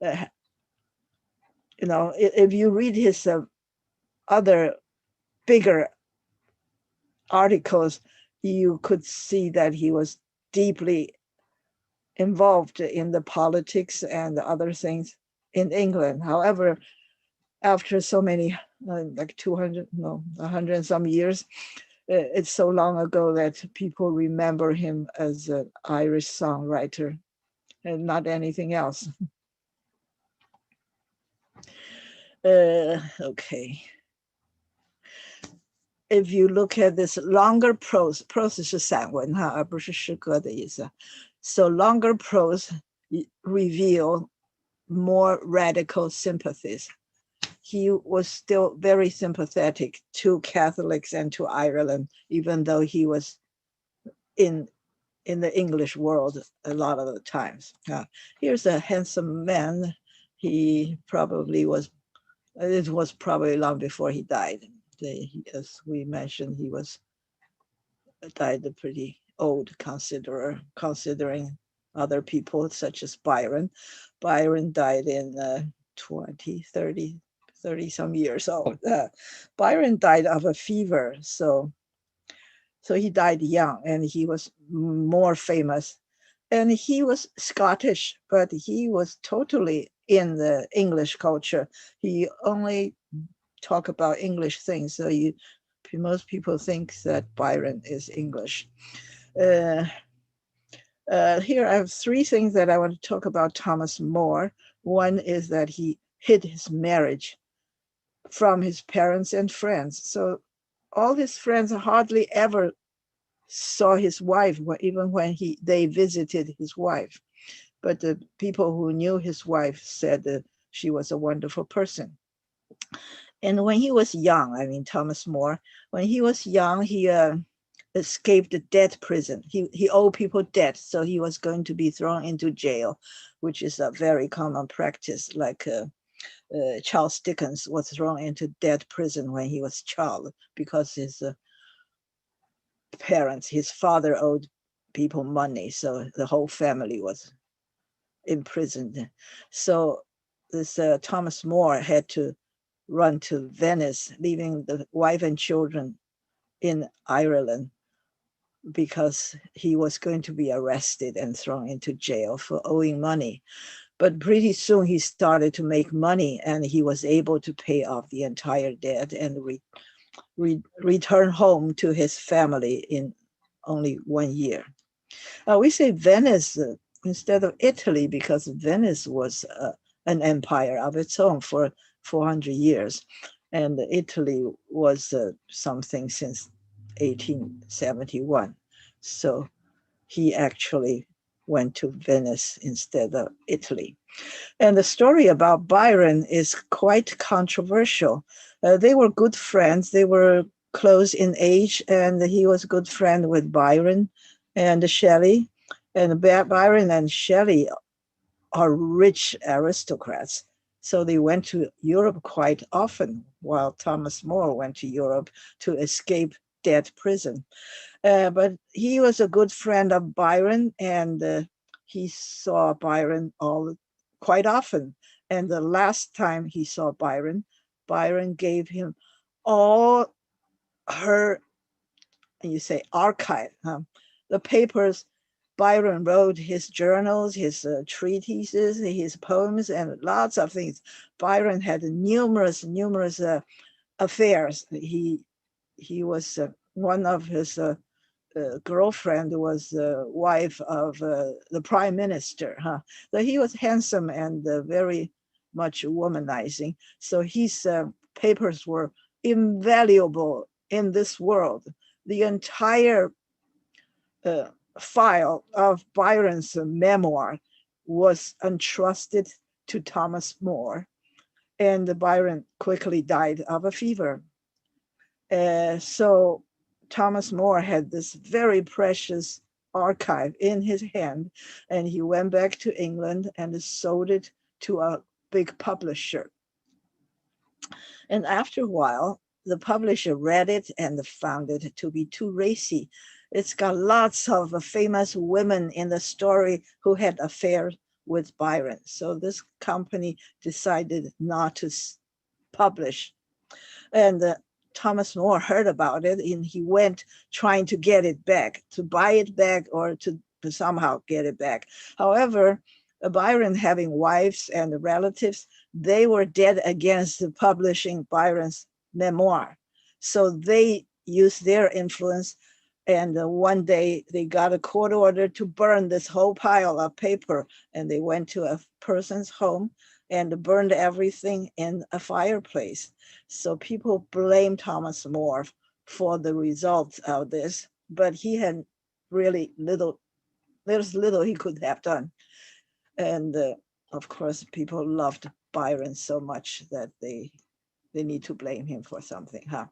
if you read his other bigger articles, you could see that he was deeply involved in the politics and other things in England. However, after so many, like 200, no, 100 and some years, it's so long ago that people remember him as an Irish songwriter and not anything else. Okay. If you look at this longer prose 是散文哈，而不是诗歌的意思。So longer prose reveal more radical sympathies. He was still very sympathetic to Catholics and to Ireland, even though he was in the English world a lot of the times. Here's a handsome man. He probably was, it was probably long before he died. As we mentioned, he died pretty old considering other people such as Byron. Byron died in 30 some years old. Byron died of a fever, so he died young, and he was more famous. And he was Scottish, but he was totally in the English culture. He only talked about English things, so most people think that Byron is English. Here I have three things that I want to talk about Thomas More. One is that he hid his marriage from his parents and friends. So all his friends hardly ever saw his wife, even when they visited his wife. But the people who knew his wife said that she was a wonderful person. And when he was young, I mean, Thomas More, when he was young, he escaped a debt prison. He owed people debt, so he was going to be thrown into jail, which is a very common practice. Like Charles Dickens was thrown into debt prison when he was a child because his parents, his father owed people money, so the whole family was imprisoned. So this Thomas More had to run to Venice, leaving the wife and children in Ireland because he was going to be arrested and thrown into jail for owing money. But pretty soon he started to make money, and he was able to pay off the entire debt and return home to his family in only 1 year. We say Venice instead of Italy because Venice was an empire of its own for 400 years, and Italy was something since 1871. So he actually went to Venice instead of Italy. And the story about Byron is quite controversial. They were good friends. They were close in age, and he was a good friend with Byron and Shelley. And Byron and Shelley are rich aristocrats. So they went to Europe quite often, while Thomas More went to Europe to escape debt prison. But he was a good friend of Byron, and he saw Byron quite often. And the last time he saw Byron, Byron gave him all her, you say, archive, the papers Byron wrote, his journals, his treatises, his poems, and lots of things. Byron had numerous affairs. He was one of his girlfriend was the wife of the prime minister. So he was handsome and very much womanizing. So his papers were invaluable in this world. The entire file of Byron's memoir was entrusted to Thomas More, and Byron quickly died of a fever. So Thomas More had this very precious archive in his hand, and he went back to England and sold it to a big publisher. And after a while, the publisher read it and found it to be too racy. It's got lots of famous women in the story who had affairs with Byron. So this company decided not to publish. And Thomas More heard about it, and he went trying to get it back, to buy it back or to somehow get it back. However, Byron having wives and relatives, they were dead against publishing Byron's memoir. So they used their influence, and one day they got a court order to burn this whole pile of paper, and they went to a person's home and burned everything in a fireplace. So people blame Thomas More for the results of this, but he had really little, there's little he could have done. And of course, people loved Byron so much that they need to blame him for something, huh?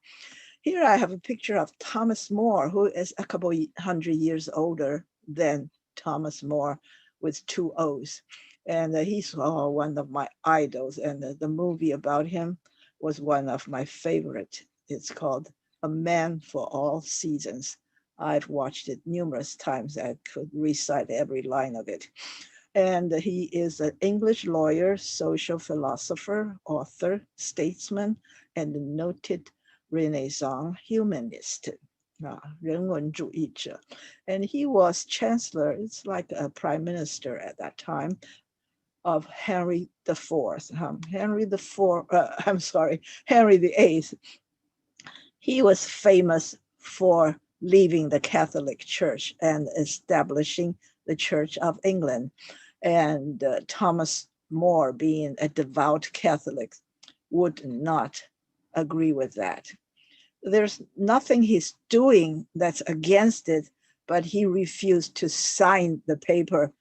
Here I have a picture of Thomas More, who is a couple hundred years older than Thomas More with two O's. And he's one of my idols. And the movie about him was one of my favorite. It's called A Man for All Seasons. I've watched it numerous times. I could recite every line of it. And he is an English lawyer, social philosopher, author, statesman, and noted Renaissance humanist, 人文主义者. And he was chancellor, it's like a prime minister at that time, of Henry IV. Henry VIII. He was famous for leaving the Catholic Church and establishing the Church of England. And Thomas More, being a devout Catholic, would not agree with that. There's nothing he's doing that's against it, but he refused to sign the paper.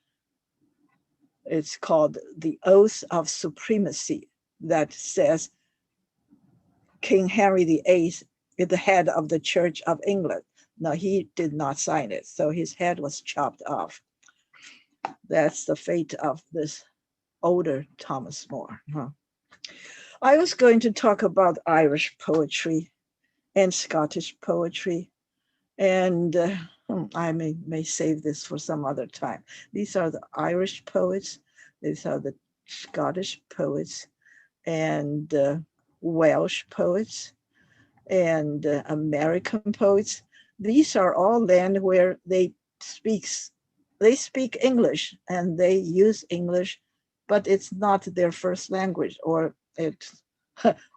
It's called the Oath of Supremacy, that says King Henry VIII is the head of the Church of England. No, he did not sign it, so his head was chopped off. That's the fate of this older Thomas More. I was going to talk about Irish poetry and Scottish poetry, and I may save this for some other time. These are the Irish poets, these are the Scottish poets, and Welsh poets, and American poets. These are all land where they speak English and they use English, but it's not their first language. Or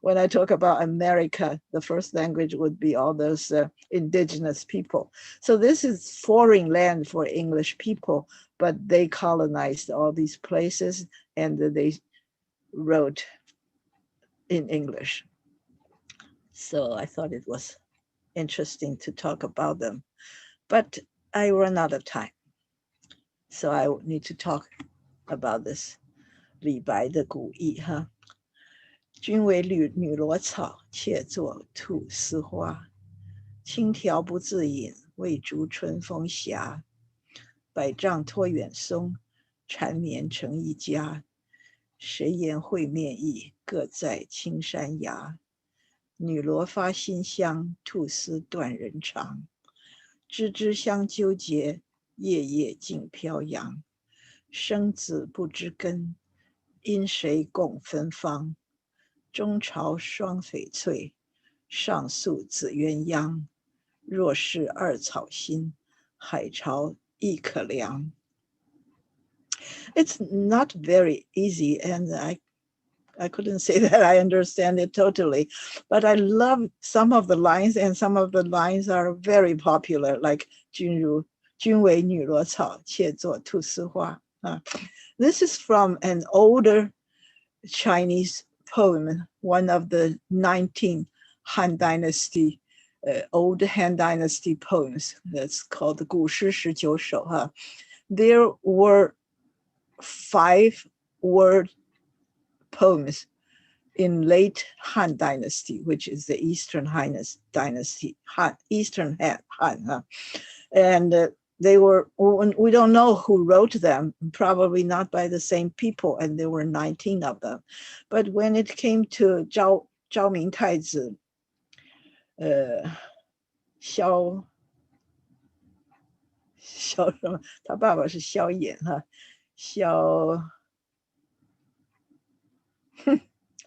when I talk about America, the first language would be all those indigenous people. So this is foreign land for English people, but they colonized all these places and they wrote in English. So I thought it was interesting to talk about them, but I run out of time. So I need to talk about this 李白的古意哈。君为女萝草，妾作菟丝花。轻条不自饮，未逐春风暇。百丈托远松，缠绵成一家。谁言会面易，各在青山崖。女萝发馨香，菟丝断人肠。枝枝相纠结，叶叶竞飘扬。生子不知根，因谁共芬芳？中朝双翡翠，上溯紫鸳鸯。若是二草心，海潮亦可量。It's not very easy, and I couldn't say that I understand it totally, but I love some of the lines, and some of the lines are very popular, like 君为女萝草，妾作菟丝花. This is from an older Chinese poem, one of the 19th Han Dynasty, old Han Dynasty poems. That's called the 古诗19首. There were 5-word poems in late Han Dynasty, which is the Eastern Han Dynasty, Eastern Han. And they were, we don't know who wrote them, probably not by the same people, and there were 19 of them. But when it came to Zhao 昭明太子，萧什么？他爸爸是萧衍哈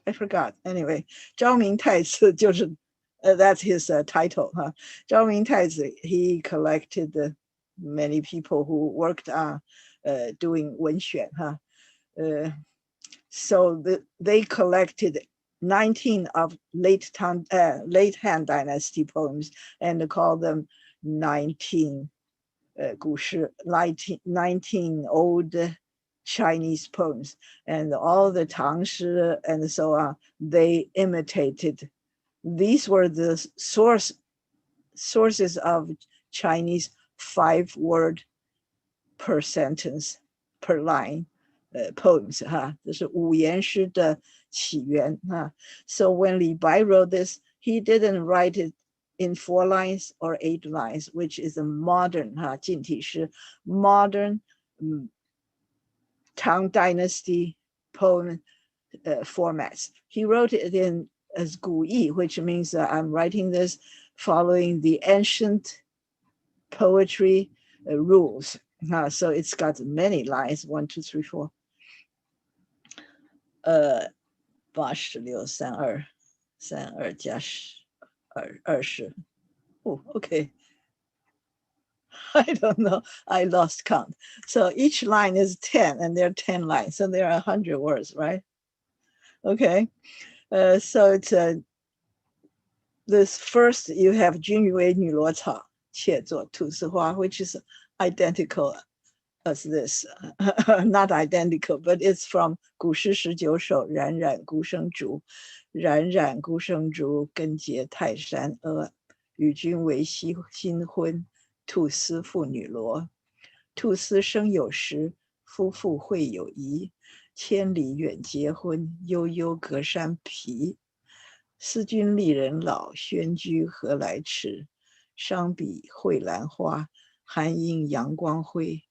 ，I forgot. Anyway, 昭明太子就是 that's his title 哈。昭明太子 he collected many people who worked on doing 文选哈。So they collected 19 of late Han Dynasty poems and called them 19 古诗 19 old Chinese poems, and all the Tang Shi and so on, they imitated. These were the sources of Chinese 5-word per sentence, per line poems 哈，这是五言诗的起源哈。So when Li Bai wrote this, he didn't write it in 4 lines or 8 lines, which is a modern 哈近体诗 modern Tang Dynasty poem formats. He wrote it in as 古意, which means I'm writing this following the ancient poetry rules. So it's got many lines, 1, 2, 3, 4. 8632加20. Oh, okay. I don't know. I lost count. So each line is 10, and there are 10 lines. So there are 100 words, right? Okay. So it's this first you have 君以为女萝草，妾作菟丝花, which is identical as this. Not identical, but it's from 古诗19首，冉冉孤生竹，冉冉孤生竹，根结泰山阿，与君为新婚。菟丝妇女萝，菟丝生有时，夫妇会有宜。千里远结婚，悠悠隔山皮。思君丽人老，轩居何来迟？伤彼蕙兰花，寒阴阳光辉。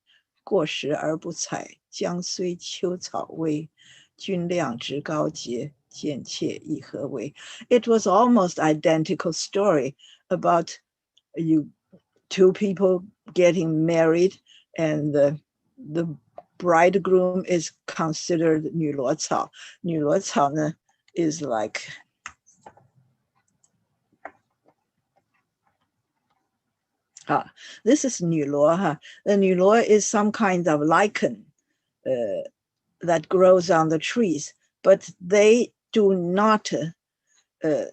过时而不采，将虽秋草微。君亮直高洁，贱妾亦何为？ It was almost identical story about two people getting married, and the bridegroom is considered 女萝草。女萝草呢 is like this is 女萝哈。The 女萝 is some kind of lichen that grows on the trees, but they do not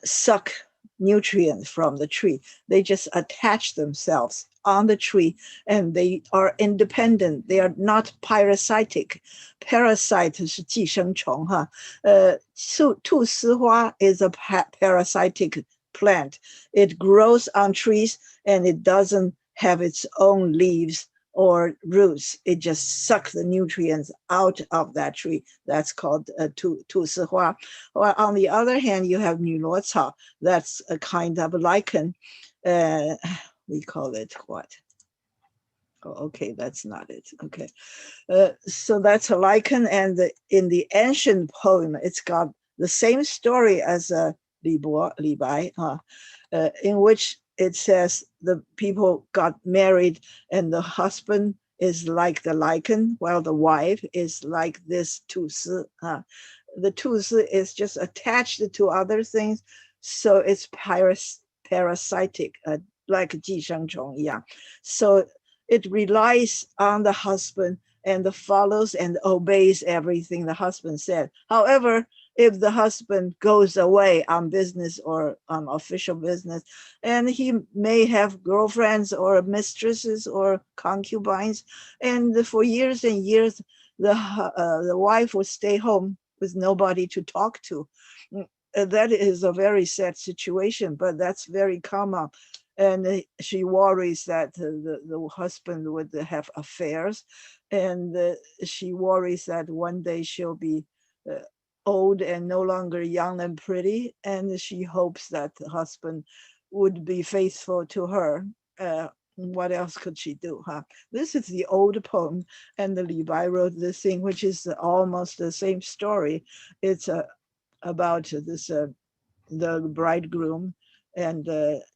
suck nutrients from the tree. They just attach themselves on the tree, and they are independent. They are not parasitic. Parasite 是寄生虫哈。菟丝花 is a parasitic plant. It grows on trees, and it doesn't have its own leaves or roots. It just sucks the nutrients out of that tree. That's called 菟丝花. Or on the other hand, you have 女萝草. That's a kind of lichen. We call it what? Oh, okay, that's not it. Okay. So that's a lichen, and in the ancient poem, it's got the same story as Li Bai, in which it says the people got married, and the husband is like the lichen, while the wife is like this 菟丝. The 菟丝is just attached to other things, so it's parasitic, like 寄生虫一样. So it relies on the husband and follows and obeys everything the husband said. However, if the husband goes away on business or on official business, and he may have girlfriends or mistresses or concubines, and for years and years, the wife would stay home with nobody to talk to. That is a very sad situation, but that's very common. And she worries that the husband would have affairs, and she worries that one day she'll be old and no longer young and pretty, and she hopes that the husband would be faithful to her. What else could she do? This is the old poem, and the Li Bai wrote this thing, which is almost the same story. It's about this the bridegroom and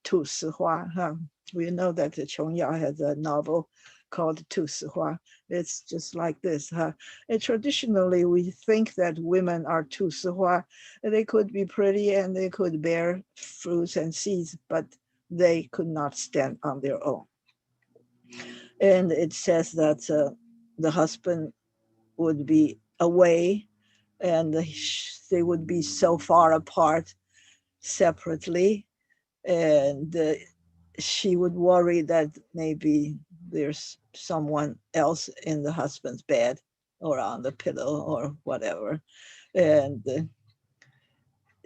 Tu Si Hua. We know that the Chong-Ya has a novel called Tu Si Hua. It's just like this. And traditionally, we think that women are Tu Si Hua. They could be pretty and they could bear fruits and seeds, but they could not stand on their own. And it says that the husband would be away and they would be so far apart separately, and she would worry that maybe there's someone else in the husband's bed or on the pillow or whatever, and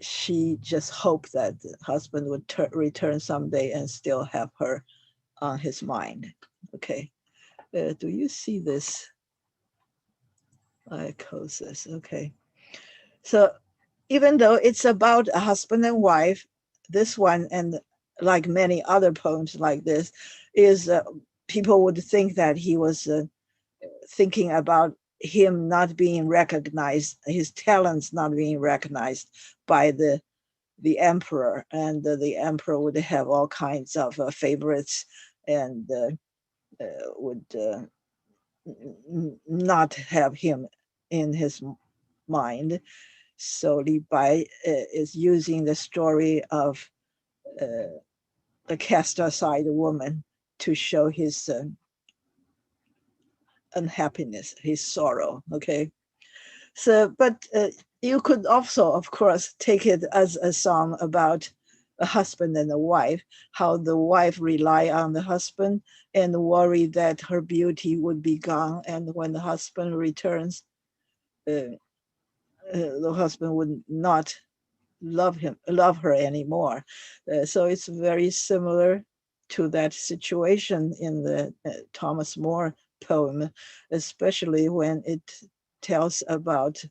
she just hoped that the husband would return someday and still have her on his mind. Okay, do you see this? I close this. Okay, so even though it's about a husband and wife, this one, and like many other poems like this, is people would think that he was thinking about him not being recognized, his talents not being recognized by the emperor, and the emperor would have all kinds of favorites and would not have him in his mind. So Li Bai is using the story of the cast aside woman to show his unhappiness, his sorrow. Okay, so but you could also, of course, take it as a song about a husband and a wife, how the wife rely on the husband and worry that her beauty would be gone, and when the husband returns, the husband would not love her anymore. So it's very similar to that situation in the Thomas More poem, especially when it tells about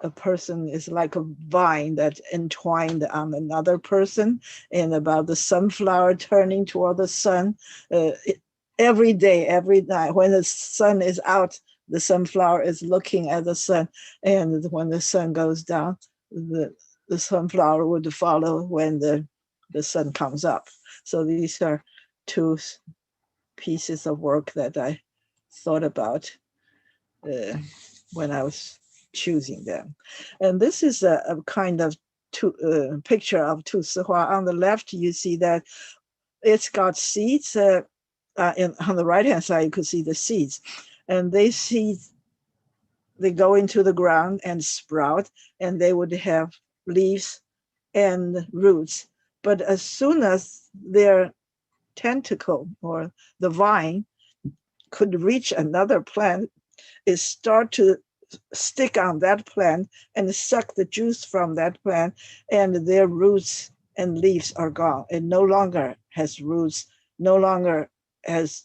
a person is like a vine that entwined on another person, and about the sunflower turning toward the sun. Every day, every night, when the sun is out, the sunflower is looking at the sun, and when the sun goes down, the sunflower would follow when the sun comes up. So these are two pieces of work that I thought about when I was choosing them. And this is a kind of picture of Tu Si Hua. On the left, you see that it's got seeds. On the right-hand side, you could see the seeds. And they go into the ground and sprout, and they would have leaves and roots. But as soon as their tentacle or the vine could reach another plant, it start to stick on that plant and suck the juice from that plant, and their roots and leaves are gone. It no longer has roots, no longer has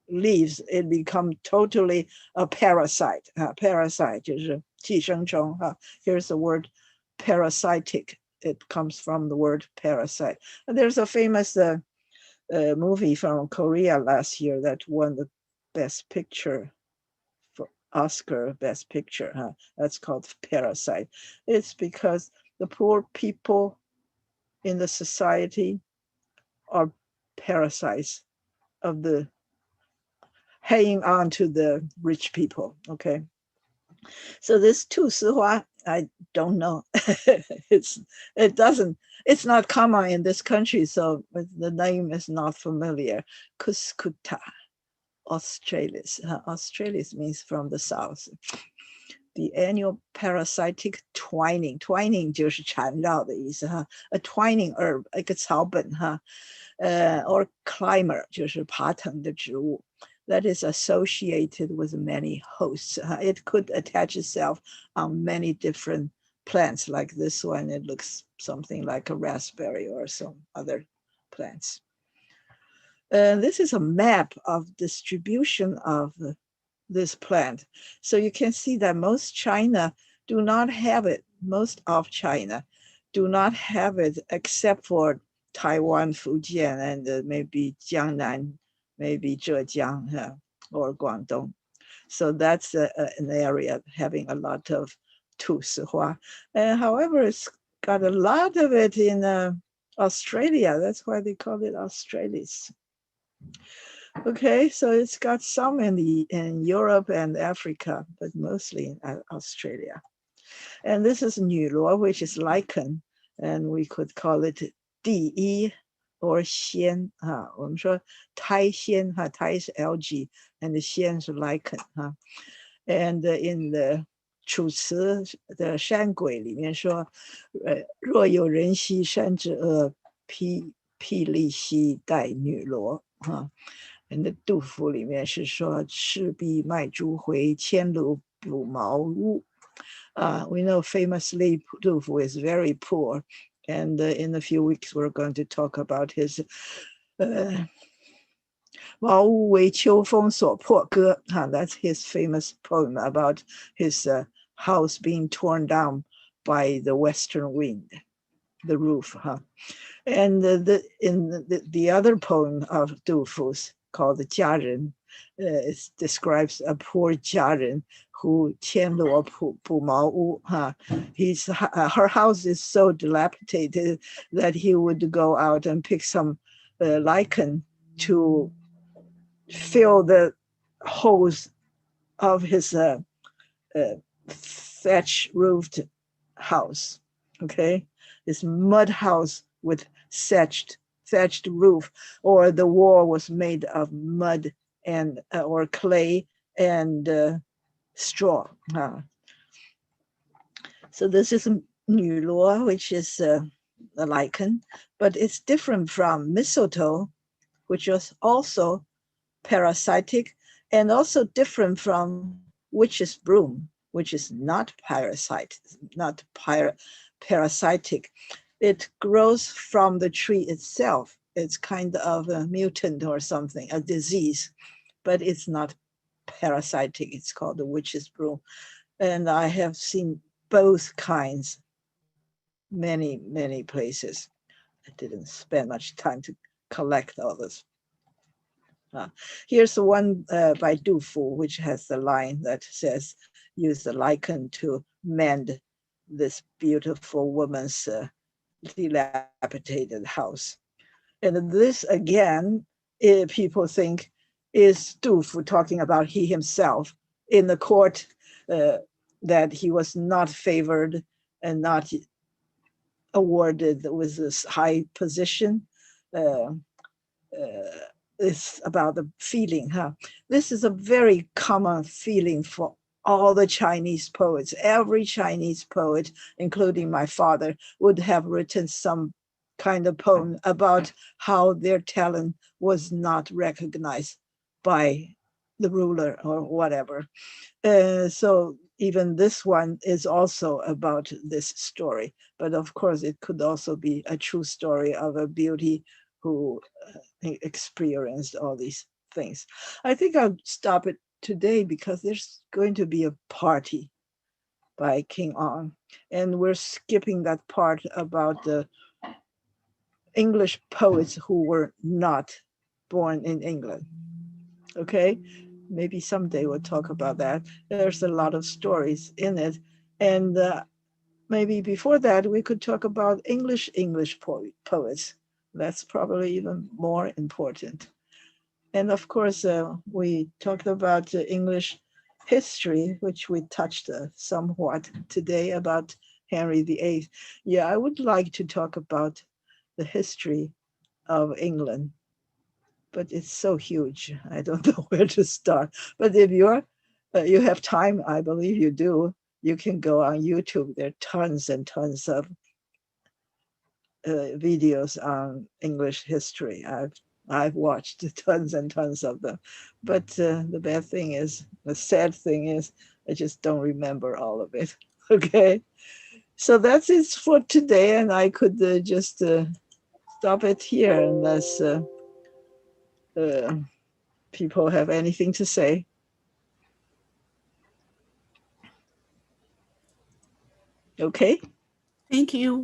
leaves. It become totally a parasite. Parasite 就是寄生虫. Here's the word parasitic. It comes from the word parasite. And there's a famous movie from Korea last year that won the best picture for Oscar best picture. That's called Parasite. It's because the poor people in the society are parasites of the hanging on to the rich people. Okay, so this Tu Si Hua, I don't know. It's not common in this country, so the name is not familiar. Cuscuta, Australis. Australis means from the south. The annual parasitic twining. Twining 就是缠绕的意思哈。A twining herb, 一个草本哈。Or climber 就是爬藤的植物。That is associated with many hosts. It could attach itself on many different plants, like this one. It looks something like a raspberry or some other plants. This is a map of distribution of this plant. So you can see that most China do not have it. Most of China do not have it, except for Taiwan, Fujian, and maybe Jiangnan, maybe Zhejiang or Guangdong. So that's an area having a lot of Tu Si Hua. However, it's got a lot of it in Australia. That's why they call it Australis. Okay, so it's got some in Europe and Africa, but mostly in Australia. And this is 女罗, which is lichen, and we could call it 第一 or 仙 我们说苔仙 苔 is algae, and the 仙 is lichen and in the 楚辞的山鬼里面说，若有人兮山之恶，霹雳兮带女罗and 杜甫里面是说，赤壁卖朱回，千庐补茅屋。We know famously Du Fu is very poor, and in a few weeks we're going to talk about his 茅屋为秋风所破歌 that's his famous poem about his house being torn down by the western wind, the roof. And the other poem of Du Fu's called 家人 it describes a poor 家人 who 牵罗补茅屋 her house is so dilapidated that he would go out and pick some lichen to fill the holes of his thatch roofed house. Okay, this mud house with thatched roof, or the wall was made of mud and or clay and straw. So this is 女罗, which is a lichen, but it's different from mistletoe, which was also parasitic, and also different from witch's broom, which is not parasitic. It grows from the tree itself. It's kind of a mutant or something, a disease, but it's not parasitic. It's called the witch's broom. And I have seen both kinds many, many places. I didn't spend much time to collect all this. Here's the one by Du Fu, which has the line that says, use the lichen to mend this beautiful woman's dilapidated house. And this again, people think is Du Fu talking about he himself in the court, that he was not favored and not awarded with this high position. It's about the feeling. This is a very common feeling for all the Chinese poets. Every Chinese poet, including my father, would have written some kind of poem about how their talent was not recognized by the ruler or whatever. So even this one is also about this story. But of course, it could also be a true story of a beauty who experienced all these things. I think I'll stop it today because there's going to be a party by King On, and we're skipping that part about the English poets who were not born in England. Okay, maybe someday we'll talk about that. There's a lot of stories in it, and maybe before that we could talk about English poets. That's probably even more important. And of course, we talked about English history, which we touched somewhat today about Henry VIII. Yeah, I would like to talk about the history of England, but it's so huge. I don't know where to start. But if you have time, I believe you do, you can go on YouTube. There are tons and tons of videos on English history. I've watched tons and tons of them, but the bad thing is, the sad thing is, I just don't remember all of it. Okay, so that's it for today, and I could just stop it here unless people have anything to say. Okay. Thank you.